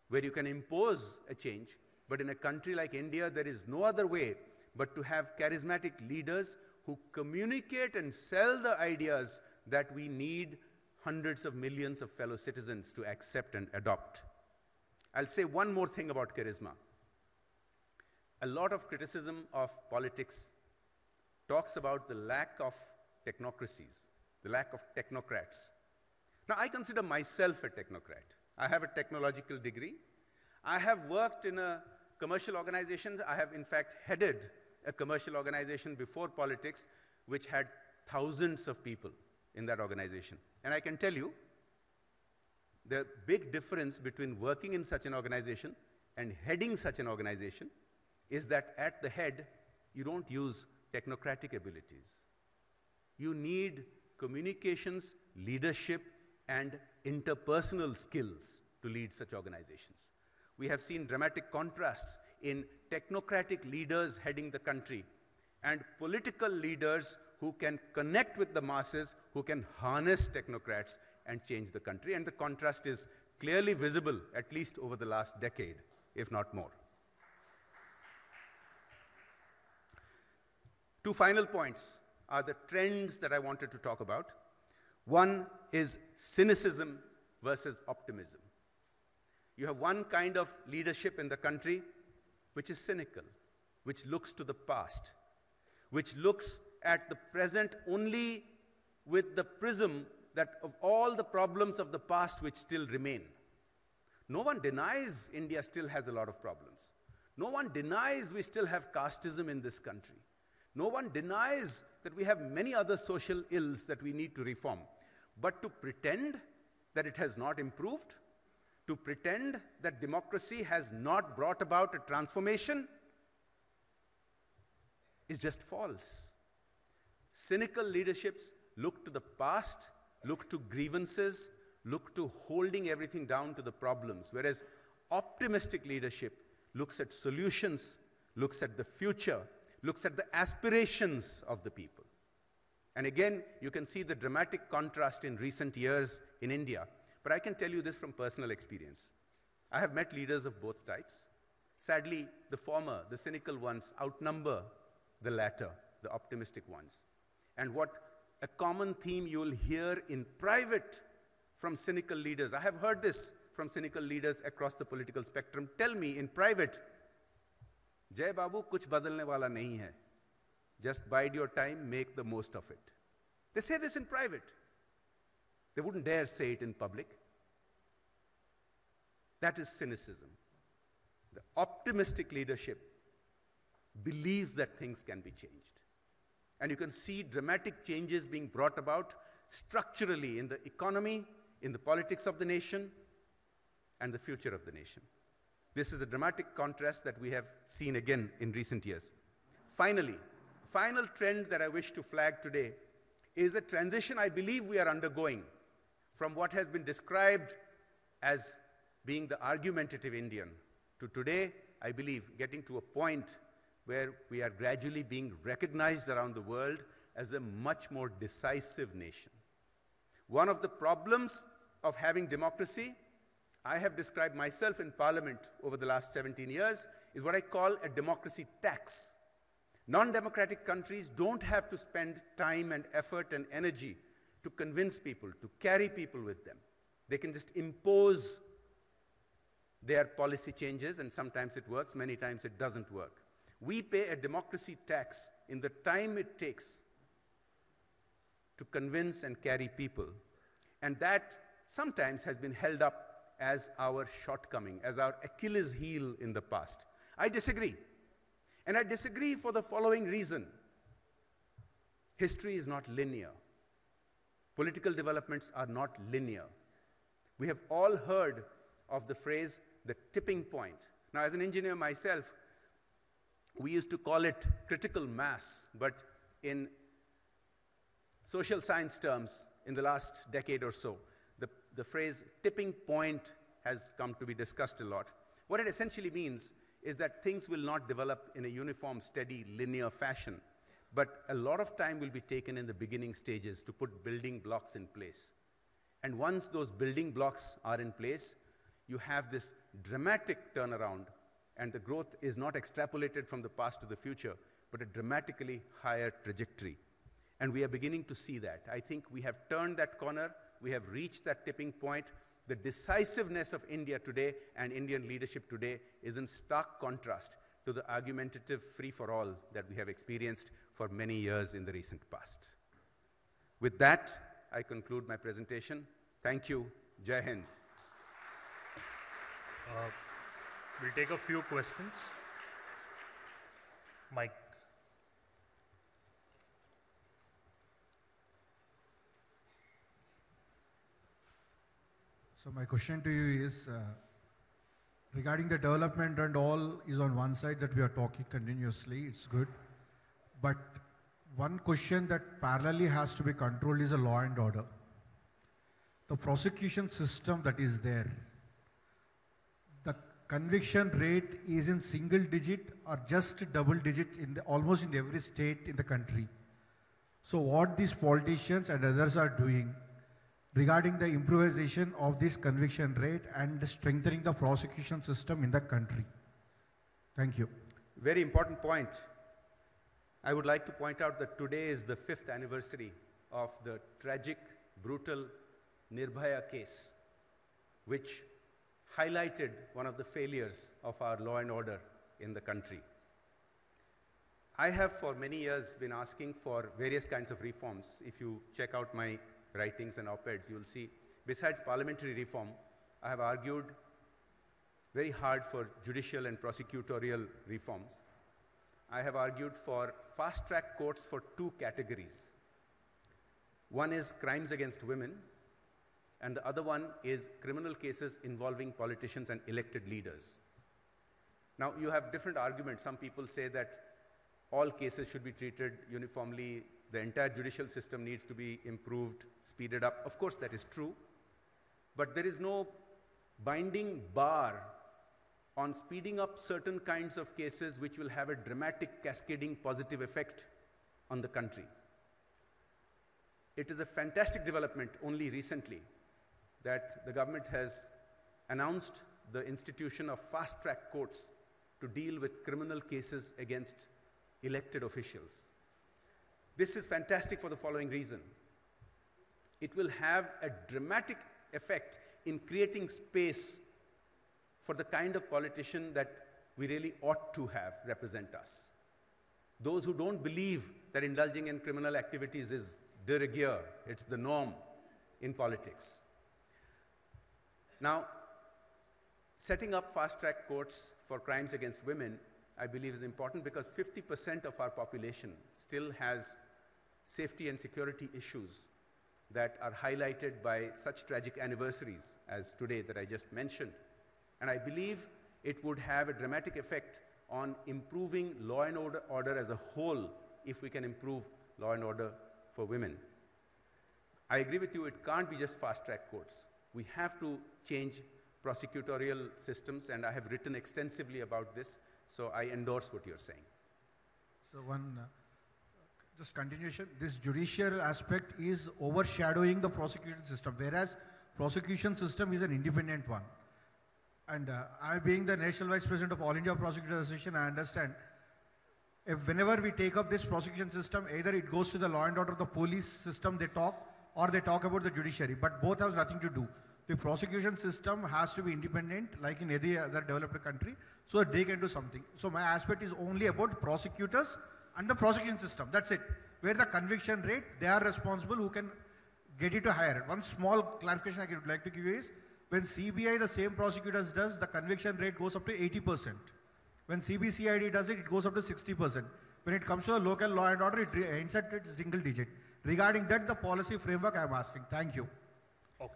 where you can impose a change, but in a country like India, there is no other way but to have charismatic leaders who communicate and sell the ideas that we need hundreds of millions of fellow citizens to accept and adopt. I'll say one more thing about charisma. A lot of criticism of politics talks about the lack of technocracies, the lack of technocrats. Now, I consider myself a technocrat. I have a technological degree. I have worked in a commercial organization. I have, in fact, headed a commercial organization before politics, which had thousands of people in that organization. And I can tell you, the big difference between working in such an organization and heading such an organization is that at the head, you don't use technocratic abilities. You need communications, leadership, and interpersonal skills to lead such organizations. We have seen dramatic contrasts in technocratic leaders heading the country and political leaders who can connect with the masses, who can harness technocrats and change the country. And the contrast is clearly visible, at least over the last decade, if not more. Two final points are the trends that I wanted to talk about. One is cynicism versus optimism. You have one kind of leadership in the country which is cynical, which looks to the past, which looks at the present only with the prism that of all the problems of the past which still remain. No one denies India still has a lot of problems. No one denies we still have casteism in this country. No one denies that we have many other social ills that we need to reform. But to pretend that it has not improved, to pretend that democracy has not brought about a transformation, is just false. Cynical leaderships look to the past, look to grievances, look to holding everything down to the problems, whereas optimistic leadership looks at solutions, looks at the future, looks at the aspirations of the people. And again, you can see the dramatic contrast in recent years in India. But I can tell you this from personal experience. I have met leaders of both types. Sadly, the former, the cynical ones, outnumber the latter, the optimistic ones. And what a common theme you will hear in private from cynical leaders, I have heard this from cynical leaders across the political spectrum, tell me in private, Jai Babu, kuch badalne wala nahi hai. Just bide your time, make the most of it. They say this in private. They wouldn't dare say it in public. That is cynicism. The optimistic leadership believes that things can be changed. And you can see dramatic changes being brought about structurally in the economy, in the politics of the nation, and the future of the nation. This is a dramatic contrast that we have seen again in recent years. Finally, final trend that I wish to flag today is a transition I believe we are undergoing from what has been described as being the argumentative Indian to today, I believe, getting to a point where we are gradually being recognized around the world as a much more decisive nation. One of the problems of having democracy, I have described myself in Parliament over the last 17 years, is what I call a democracy tax. Non-democratic countries don't have to spend time and effort and energy to convince people, to carry people with them. They can just impose their policy changes, and sometimes it works, many times it doesn't work. We pay a democracy tax in the time it takes to convince and carry people. And that sometimes has been held up as our shortcoming, as our Achilles heel in the past. I disagree. And I disagree for the following reason. History is not linear. Political developments are not linear. We have all heard of the phrase, the tipping point. Now, as an engineer myself, we used to call it critical mass, but in social science terms, in the last decade or so, the phrase tipping point has come to be discussed a lot. What it essentially means is that things will not develop in a uniform, steady, linear fashion, but a lot of time will be taken in the beginning stages to put building blocks in place. And once those building blocks are in place, you have this dramatic turnaround, and the growth is not extrapolated from the past to the future, but a dramatically higher trajectory. And we are beginning to see that. I think we have turned that corner. We have reached that tipping point. The decisiveness of India today and Indian leadership today is in stark contrast to the argumentative free-for-all that we have experienced for many years in the recent past. With that, I conclude my presentation. Thank you. Jai Hind. We'll take a few questions. Mike. So my question to you is, regarding the development and all is on one side that we are talking continuously, it's good. But one question that parallelly has to be controlled is a law and order. The prosecution system that is there, the conviction rate is in single digit or just double digit in almost in every state in the country. So what these politicians and others are doing regarding the improvisation of this conviction rate and strengthening the prosecution system in the country. Thank you. Very important point. I would like to point out that today is the 5th anniversary of the tragic, brutal Nirbhaya case, which highlighted one of the failures of our law and order in the country. I have for many years been asking for various kinds of reforms. If you check out my writings and op-eds, you will see, besides parliamentary reform, I have argued very hard for judicial and prosecutorial reforms. I have argued for fast-track courts for 2 categories. One is crimes against women, and the other one is criminal cases involving politicians and elected leaders. Now, you have different arguments. Some people say that all cases should be treated uniformly, the entire judicial system needs to be improved, speeded up. Of course, that is true, but there is no binding bar on speeding up certain kinds of cases which will have a dramatic cascading positive effect on the country. It is a fantastic development only recently that the government has announced the institution of fast-track courts to deal with criminal cases against elected officials. This is fantastic for the following reason. It will have a dramatic effect in creating space for the kind of politician that we really ought to have represent us. Those who don't believe that indulging in criminal activities is de rigueur, it's the norm in politics. Now, setting up fast-track courts for crimes against women, I believe is important because 50% of our population still has safety and security issues that are highlighted by such tragic anniversaries as today that I just mentioned. And I believe it would have a dramatic effect on improving law and order as a whole if we can improve law and order for women. I agree with you, it can't be just fast-track courts. We have to change prosecutorial systems, and I have written extensively about this, so I endorse what you're saying. So one, just continuation, this judicial aspect is overshadowing the prosecution system, whereas prosecution system is an independent one. And I being the National Vice President of All India Prosecutors Association, I understand if whenever we take up this prosecution system, either it goes to the law and order, the police system they talk, or they talk about the judiciary, but both have nothing to do. The prosecution system has to be independent, like in any other developed country, so that they can do something. So my aspect is only about prosecutors and the prosecution system, that's it. Where the conviction rate, they are responsible who can get it to higher. One small clarification I would like to give you is, when CBI, the same prosecutors does, the conviction rate goes up to 80%. When CBCID does it, it goes up to 60%. When it comes to the local law and order, it ends at single digit. Regarding that, the policy framework I am asking. Thank you. Okay.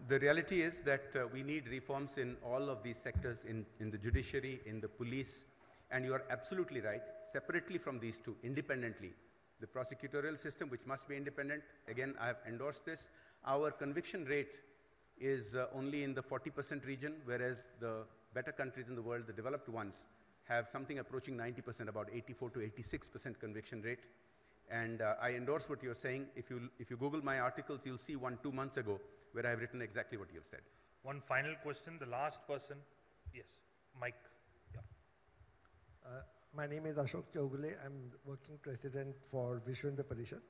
The reality is that we need reforms in all of these sectors, in the judiciary, in the police, and you are absolutely right, separately from these two, independently. The prosecutorial system, which must be independent, again, I have endorsed this. Our conviction rate is only in the 40% region, whereas the better countries in the world, the developed ones, have something approaching 90%, about 84 to 86% conviction rate. And I endorse what you're saying. If you Google my articles, you'll see one 2 months ago where I've written exactly what you've said. One final question, the last person. Yes, Mike. Yeah. My name is Ashok Chaugule. I'm working president for Vishwendra Parishad.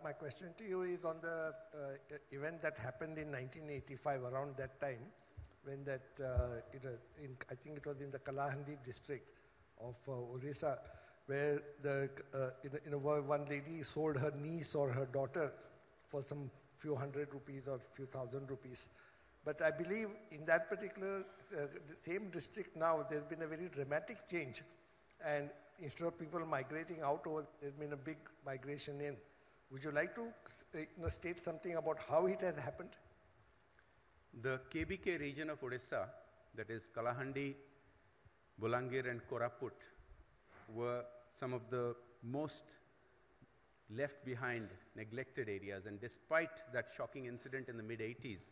My question to you is on the event that happened in 1985, around that time, when that, I think it was in the Kalahandi district of Odisha, where one lady sold her niece or her daughter for some few hundred rupees or few thousand rupees. But I believe in that particular same district now, there's been a very dramatic change. And instead of people migrating out, there's been a big migration in. Would you like to state something about how it has happened? The KBK region of Odisha, that is Kalahandi, Bolangir and Koraput, were some of the most left behind, neglected areas. And despite that shocking incident in the mid-80s,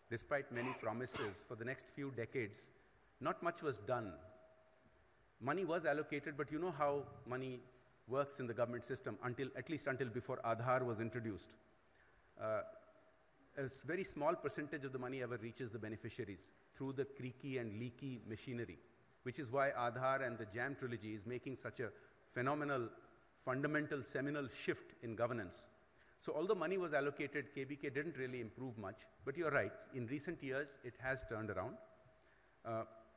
despite many promises for the next few decades, not much was done. Money was allocated, but you know how money works in the government system, at least until before Aadhaar was introduced. A very small percentage of the money ever reaches the beneficiaries through the creaky and leaky machinery, which is why Aadhaar and the JAM trilogy is making such a phenomenal, fundamental, seminal shift in governance. So although money was allocated, KBK didn't really improve much, but you're right, in recent years it has turned around.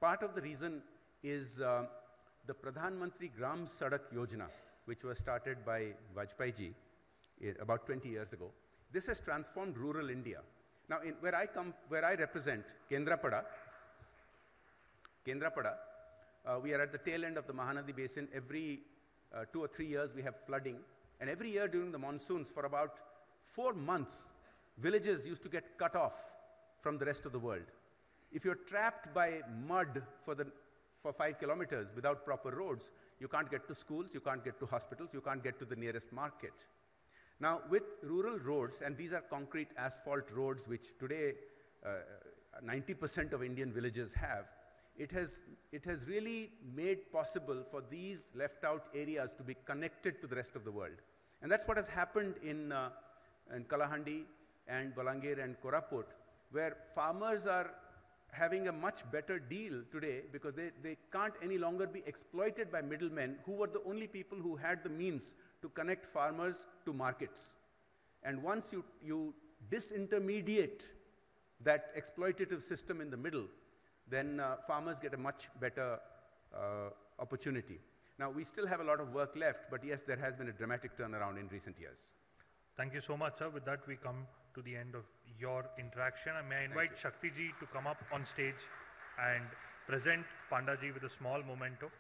Part of the reason is the Pradhan Mantri Gram Sadak Yojana, which was started by Vajpayee ji about 20 years ago. This has transformed rural India. Now, where I represent, Kendrapada, we are at the tail end of the Mahanadi Basin. Every 2 or 3 years we have flooding. And every year during the monsoons, for about 4 months, villages used to get cut off from the rest of the world. If you're trapped by mud for 5 kilometers without proper roads, you can't get to schools, you can't get to hospitals, you can't get to the nearest market. Now, with rural roads, and these are concrete asphalt roads, which today 90% of Indian villages have, it has really made possible for these left out areas to be connected to the rest of the world. And that's what has happened in Kalahandi and Bolangir and Koraput, where farmers are having a much better deal today because they can't any longer be exploited by middlemen who were the only people who had the means to connect farmers to markets. And once you disintermediate that exploitative system in the middle, then farmers get a much better opportunity. Now, we still have a lot of work left, but yes, there has been a dramatic turnaround in recent years. Thank you so much, sir. With that, we come to the end of your interaction. And may I invite Shakti ji to come up on stage and present Panda ji with a small memento.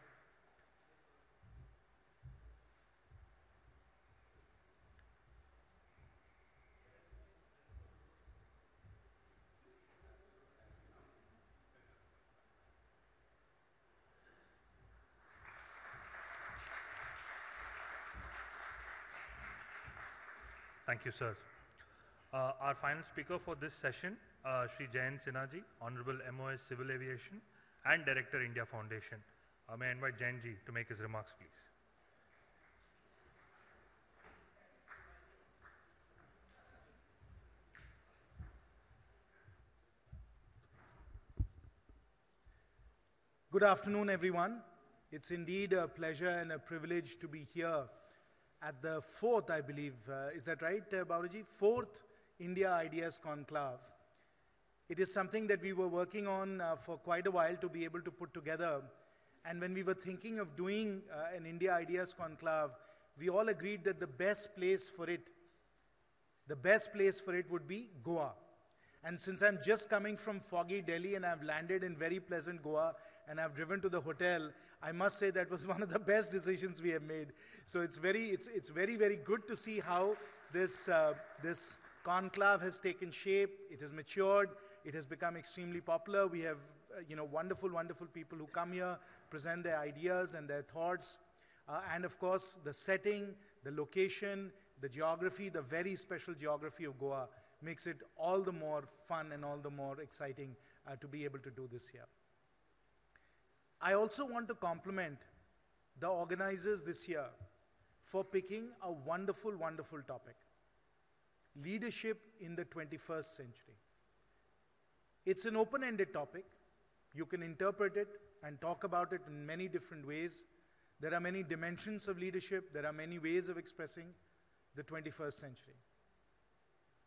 Thank you, sir. Our final speaker for this session, Shri Jayant Sinha ji, Honorable MOS Civil Aviation and Director India Foundation. May I invite Jayant ji to make his remarks, please. Good afternoon, everyone. It's indeed a pleasure and a privilege to be here at the 4th, I believe, is that right, Babuji? 4th India Ideas Conclave. It is something that we were working on for quite a while to be able to put together. And when we were thinking of doing an India Ideas Conclave, we all agreed that the best place for it would be Goa. And since I'm just coming from foggy Delhi and I've landed in very pleasant Goa and I've driven to the hotel, I must say that was one of the best decisions we have made. So it's very, very good to see how this Conclave has taken shape, it has matured, it has become extremely popular. We have wonderful, wonderful people who come here, present their ideas and their thoughts. And of course, the setting, the location, the geography, the very special geography of Goa makes it all the more fun and all the more exciting to be able to do this here. I also want to compliment the organizers this year for picking a wonderful, wonderful topic. Leadership in the 21st century. It's an open-ended topic. You can interpret it and talk about it in many different ways. There are many dimensions of leadership. There are many ways of expressing the 21st century.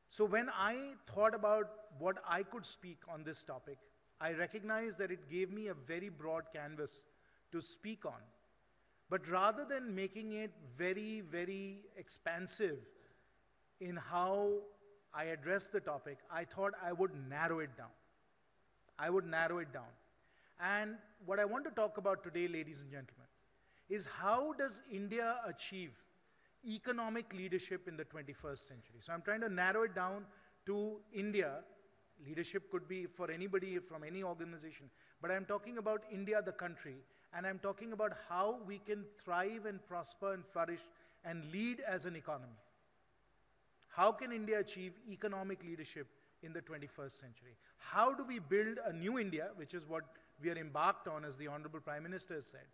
So when I thought about what I could speak on this topic, I recognized that it gave me a very broad canvas to speak on. But rather than making it very, very expansive in how I address the topic, I thought I would narrow it down. I would narrow it down. And what I want to talk about today, ladies and gentlemen, is how does India achieve economic leadership in the 21st century? So I'm trying to narrow it down to India. Leadership could be for anybody from any organization, but I'm talking about India, the country, and I'm talking about how we can thrive and prosper and flourish and lead as an economy. How can India achieve economic leadership in the 21st century? How do we build a new India, which is what we are embarked on, as the Honorable Prime Minister has said.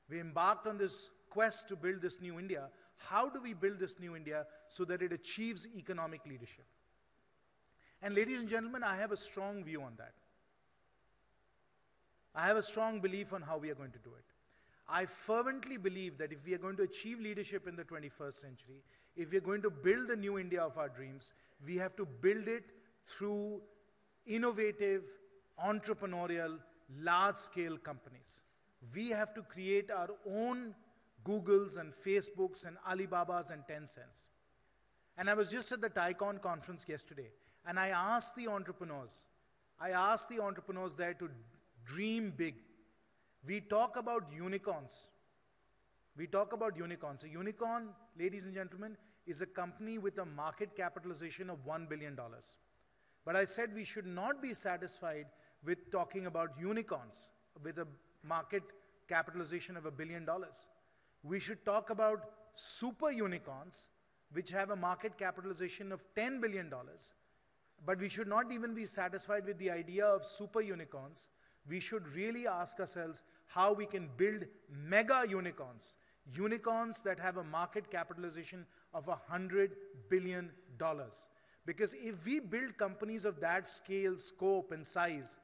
We embarked on this quest to build this new India. How do we build this new India so that it achieves economic leadership? And ladies and gentlemen, I have a strong view on that. I have a strong belief on how we are going to do it. I fervently believe that if we are going to achieve leadership in the 21st century, if we are going to build the new India of our dreams, we have to build it through innovative, entrepreneurial, large-scale companies. We have to create our own Googles and Facebooks and Alibabas and Tencents. And I was just at the TICON conference yesterday, and I asked the entrepreneurs there to dream big. We talk about unicorns. We talk about unicorns. A unicorn, ladies and gentlemen, is a company with a market capitalization of $1 billion. But I said we should not be satisfied with talking about unicorns with a market capitalization of $1 billion. We should talk about super unicorns which have a market capitalization of $10 billion. But we should not even be satisfied with the idea of super unicorns. We should really ask ourselves how we can build mega unicorns. Unicorns that have a market capitalization of $100 billion. Because if we build companies of that scale, scope, and size,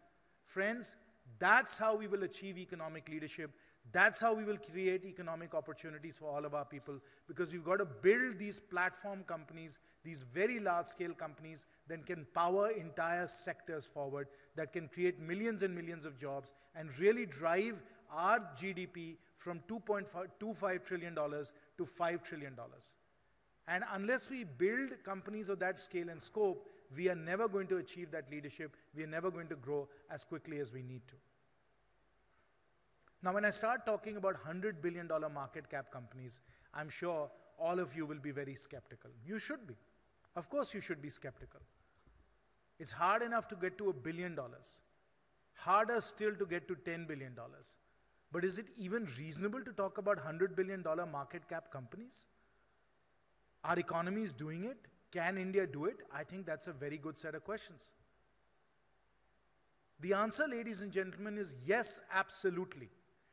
friends, that's how we will achieve economic leadership. That's how we will create economic opportunities for all of our people, because we've got to build these platform companies, these very large-scale companies that can power entire sectors forward, that can create millions and millions of jobs and really drive our GDP from $2.25 trillion to $5 trillion. And unless we build companies of that scale and scope, we are never going to achieve that leadership. We are never going to grow as quickly as we need to. Now, when I start talking about $100 billion market cap companies, I'm sure all of you will be very skeptical. You should be. Of course you should be skeptical. It's hard enough to get to $1 billion. Harder still to get to $10 billion. But is it even reasonable to talk about $100 billion market cap companies? Our economy is doing it. Can India do it? I think that's a very good set of questions. The answer, ladies and gentlemen, is yes, absolutely.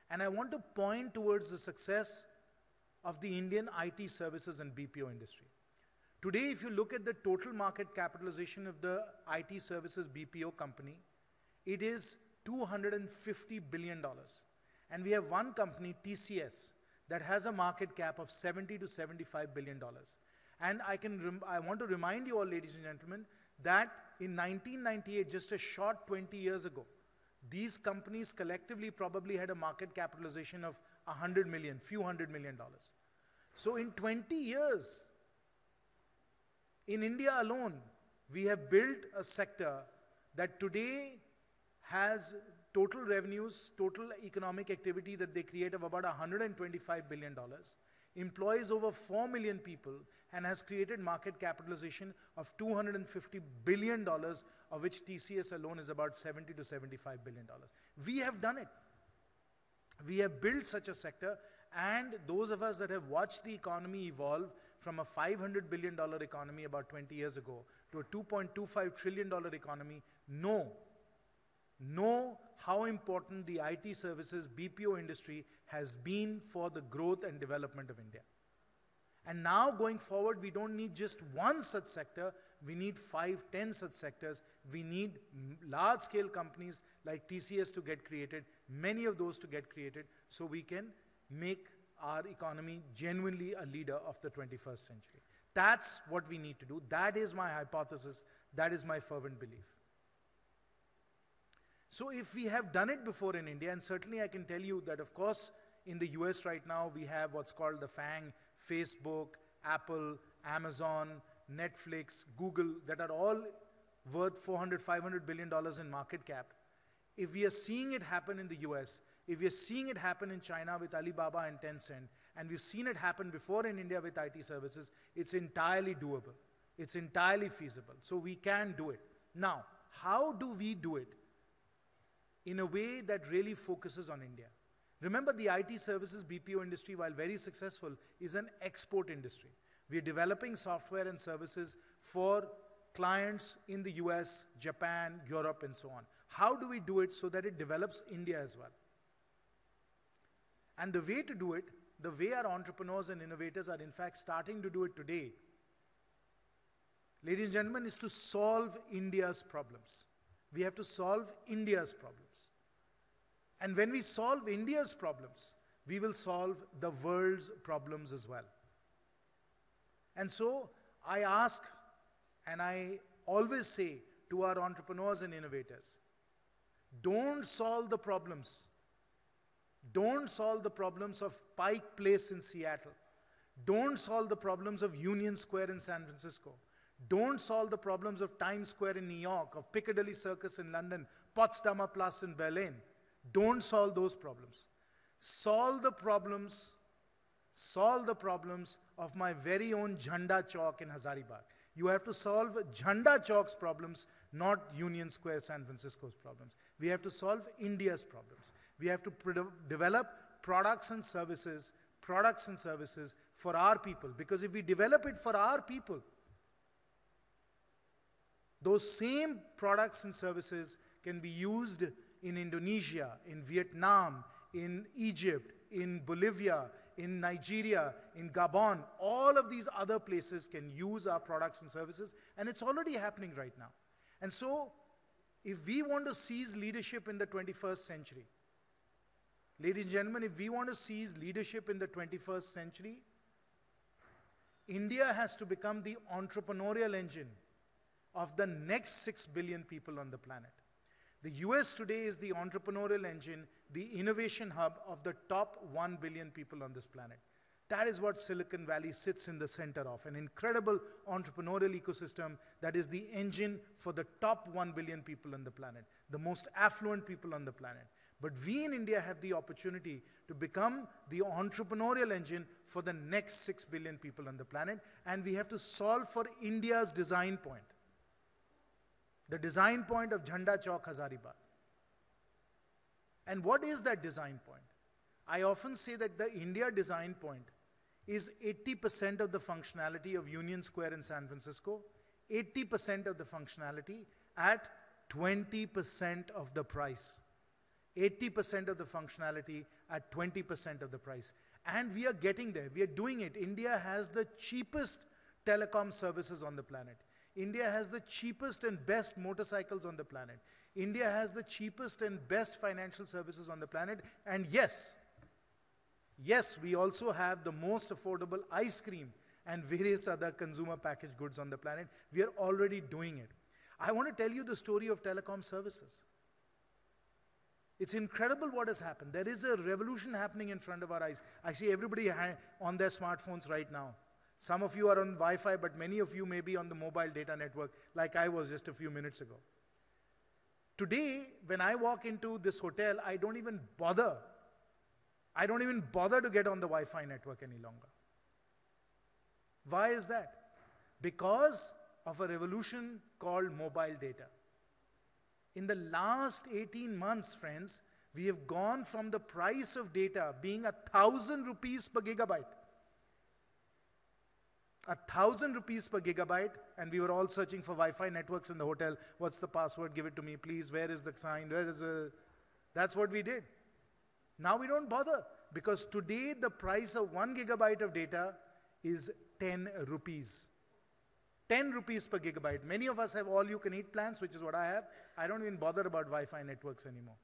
And I want to point towards the success of the Indian IT services and BPO industry. Today, if you look at the total market capitalization of the IT services BPO company, it is $250 billion. And we have one company, TCS, that has a market cap of $70 to $75 billion. And I want to remind you all, ladies and gentlemen, that in 1998, just a short 20 years ago, these companies collectively probably had a market capitalization of $100 million, few $100 million. So in 20 years, in India alone, we have built a sector that today has total revenues, total economic activity that they create of about $125 billion. employs over 4 million people, and has created market capitalization of $250 billion, of which TCS alone is about $70 to $75 billion. We have done it. We have built such a sector, and those of us that have watched the economy evolve from a $500 billion economy about 20 years ago to a $2.25 trillion economy know how important the IT services BPO industry has been for the growth and development of India. And now going forward, we don't need just one such sector, we need 5, 10 such sectors. We need large scale companies like TCS to get created, many of those to get created, so we can make our economy genuinely a leader of the 21st century. That's what we need to do. That is my hypothesis. That is my fervent belief. So if we have done it before in India, and certainly I can tell you that of course in the US right now we have what's called the FANG, Facebook, Apple, Amazon, Netflix, Google, that are all worth $400, $500 billion in market cap. If we are seeing it happen in the US, if we are seeing it happen in China with Alibaba and Tencent, and we've seen it happen before in India with IT services, it's entirely doable. It's entirely feasible. So we can do it. Now, how do we do it in a way that really focuses on India? Remember, the IT services BPO industry, while very successful, is an export industry. We are developing software and services for clients in the US, Japan, Europe, and so on. How do we do it so that it develops India as well? And the way to do it, the way our entrepreneurs and innovators are in fact starting to do it today, ladies and gentlemen, is to solve India's problems. We have to solve India's problems. And when we solve India's problems, we will solve the world's problems as well. And so I ask, and I always say to our entrepreneurs and innovators, don't solve the problems. Don't solve the problems of Pike Place in Seattle. Don't solve the problems of Union Square in San Francisco. Don't solve the problems of Times Square in New York, of Piccadilly Circus in London, Potsdamer Platz in Berlin. Don't solve those problems. Solve the problems of my very own Jhanda Chowk in Hazaribagh. You have to solve Jhanda Chowk's problems, not Union Square, San Francisco's problems. We have to solve India's problems. We have to develop products and services for our people. Because if we develop it for our people, those same products and services can be used in Indonesia, in Vietnam, in Egypt, in Bolivia, in Nigeria, in Gabon. All of these other places can use our products and services, and it's already happening right now. And so, if we want to seize leadership in the 21st century, ladies and gentlemen, if we want to seize leadership in the 21st century, India has to become the entrepreneurial engine of the next 6 billion people on the planet. The US today is the entrepreneurial engine, the innovation hub of the top 1 billion people on this planet. That is what Silicon Valley sits in the center of, an incredible entrepreneurial ecosystem that is the engine for the top 1 billion people on the planet, the most affluent people on the planet. But we in India have the opportunity to become the entrepreneurial engine for the next 6 billion people on the planet, and we have to solve for India's design point. The design point of Jhanda Chowk, Hazaribagh. And what is that design point? I often say that the India design point is 80% of the functionality of Union Square in San Francisco, 80% of the functionality at 20% of the price. 80% of the functionality at 20% of the price. And we are getting there. We are doing it. India has the cheapest telecom services on the planet. India has the cheapest and best motorcycles on the planet. India has the cheapest and best financial services on the planet. And yes, we also have the most affordable ice cream and various other consumer packaged goods on the planet. We are already doing it. I want to tell you the story of telecom services. It's incredible what has happened. There is a revolution happening in front of our eyes. I see everybody on their smartphones right now. Some of you are on Wi-Fi, but many of you may be on the mobile data network like I was just a few minutes ago. Today, when I walk into this hotel, I don't even bother to get on the Wi-Fi network any longer. Why is that? Because of a revolution called mobile data. In the last 18 months, friends, we have gone from the price of data being 1,000 rupees per gigabyte. 1,000 rupees per gigabyte, and we were all searching for Wi-Fi networks in the hotel. What's the password? Give it to me, please. Where is the sign? Where is the... That's what we did. Now we don't bother, because today the price of 1 gigabyte of data is 10 rupees. 10 rupees per gigabyte. Many of us have all-you-can-eat plans, which is what I have. I don't even bother about Wi-Fi networks anymore.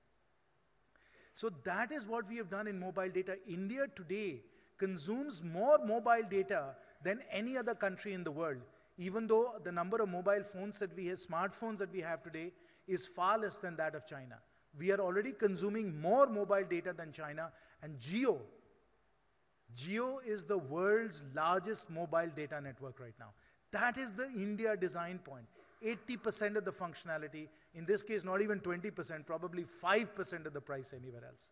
So that is what we have done in mobile data. India today consumes more mobile data than any other country in the world, even though the number of mobile phones that we have, smartphones that we have today, is far less than that of China. We are already consuming more mobile data than China, and Jio is the world's largest mobile data network right now. That is the India design point. 80% of the functionality, in this case not even 20%, probably 5% of the price anywhere else.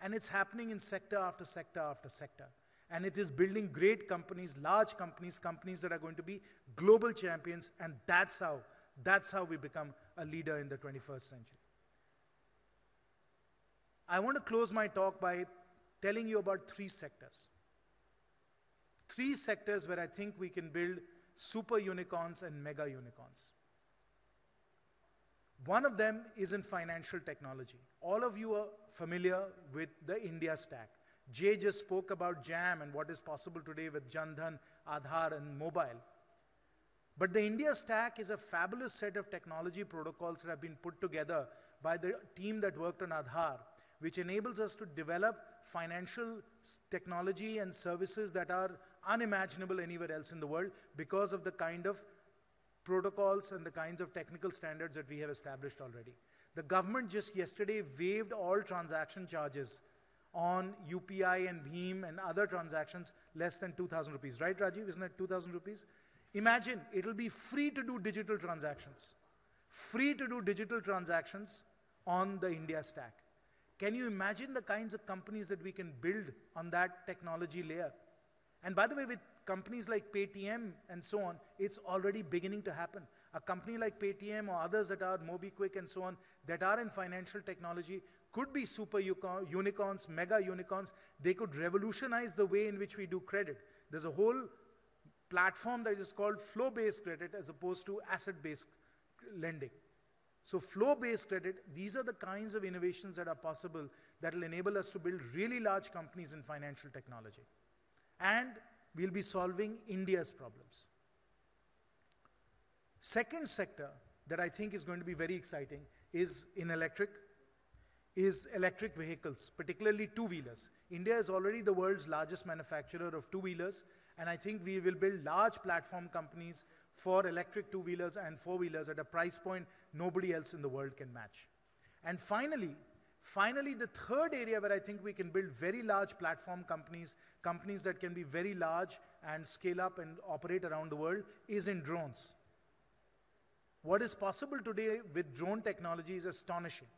And it's happening in sector after sector after sector. And it is building great companies, large companies, companies that are going to be global champions, and that's how we become a leader in the 21st century. I want to close my talk by telling you about 3 sectors. 3 sectors where I think we can build super unicorns and mega unicorns. One of them is in financial technology. All of you are familiar with the India stack. Jay just spoke about JAM and what is possible today with Jan Dhan, Aadhaar and mobile. But the India stack is a fabulous set of technology protocols that have been put together by the team that worked on Aadhaar, which enables us to develop financial technology and services that are unimaginable anywhere else in the world because of the kind of protocols and the kinds of technical standards that we have established already. The government just yesterday waived all transaction charges on UPI and Bheem and other transactions less than 2,000 rupees. Right, Rajiv? Isn't that 2,000 rupees? Imagine, it'll be free to do digital transactions. Free to do digital transactions on the India stack. Can you imagine the kinds of companies that we can build on that technology layer? And by the way, with companies like Paytm and so on, it's already beginning to happen. A company like Paytm or others that are MobiKwik and so on, that are in financial technology, could be super unicorns, mega unicorns. They could revolutionize the way in which we do credit. There's a whole platform that is called flow-based credit as opposed to asset-based lending. So flow-based credit, these are the kinds of innovations that are possible that will enable us to build really large companies in financial technology. And we'll be solving India's problems. Second sector that I think is going to be very exciting is electric vehicles, particularly two-wheelers. India is already the world's largest manufacturer of two-wheelers, and I think we will build large platform companies for electric two-wheelers and four-wheelers at a price point nobody else in the world can match. And finally, the third area where I think we can build very large platform companies, companies that can be very large and scale up and operate around the world, is in drones. What is possible today with drone technology is astonishing.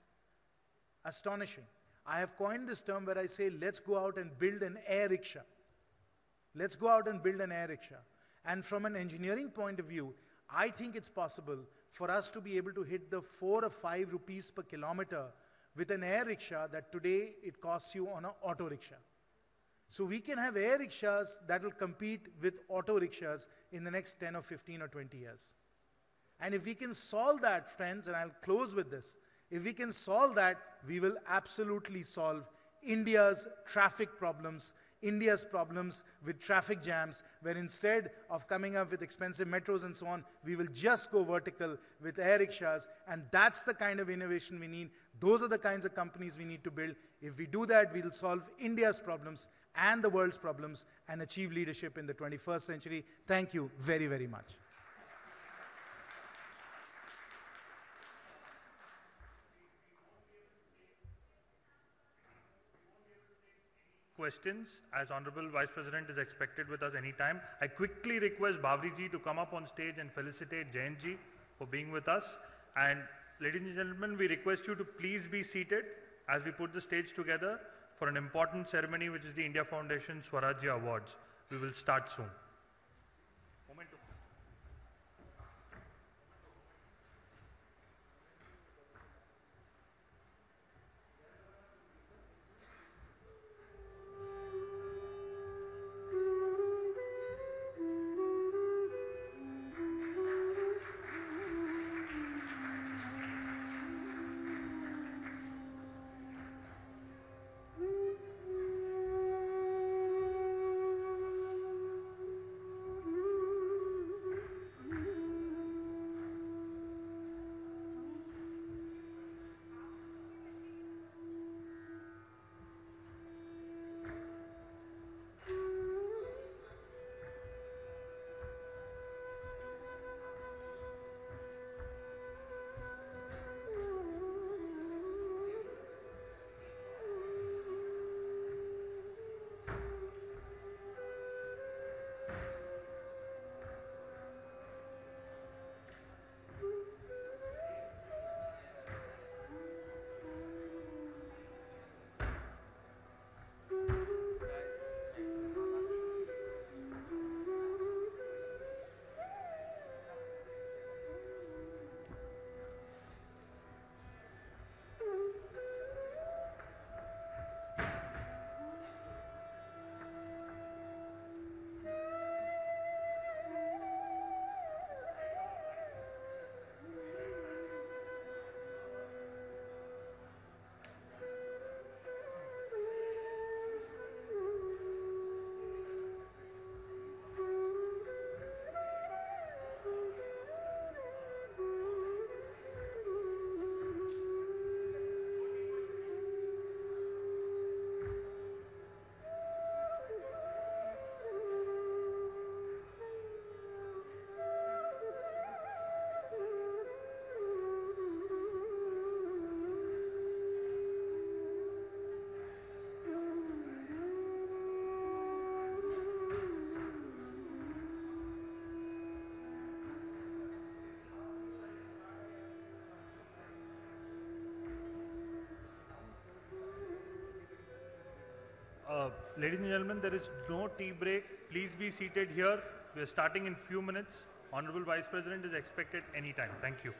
Astonishing. I have coined this term where I say, let's go out and build an air rickshaw. Let's go out and build an air rickshaw. And from an engineering point of view, I think it's possible for us to be able to hit the 4 or 5 rupees per kilometer with an air rickshaw that today it costs you on an auto rickshaw. So we can have air rickshaws that will compete with auto rickshaws in the next 10 or 15 or 20 years. And if we can solve that, friends, and I'll close with this, if we can solve that, we will absolutely solve India's traffic problems, India's problems with traffic jams, where instead of coming up with expensive metros and so on, we will just go vertical with air rickshaws, and that's the kind of innovation we need. Those are the kinds of companies we need to build. If we do that, we will solve India's problems and the world's problems and achieve leadership in the 21st century. Thank you very, very much. Questions, as Honorable Vice President is expected with us anytime. I quickly request Bhavri ji to come up on stage and felicitate Jain ji for being with us. And ladies and gentlemen, we request you to please be seated as we put the stage together for an important ceremony, which is the India Foundation Swarajya Awards. We will start soon. Ladies and gentlemen, there is no tea break. Please be seated here. We are starting in few minutes. Honorable Vice President is expected anytime. Thank you.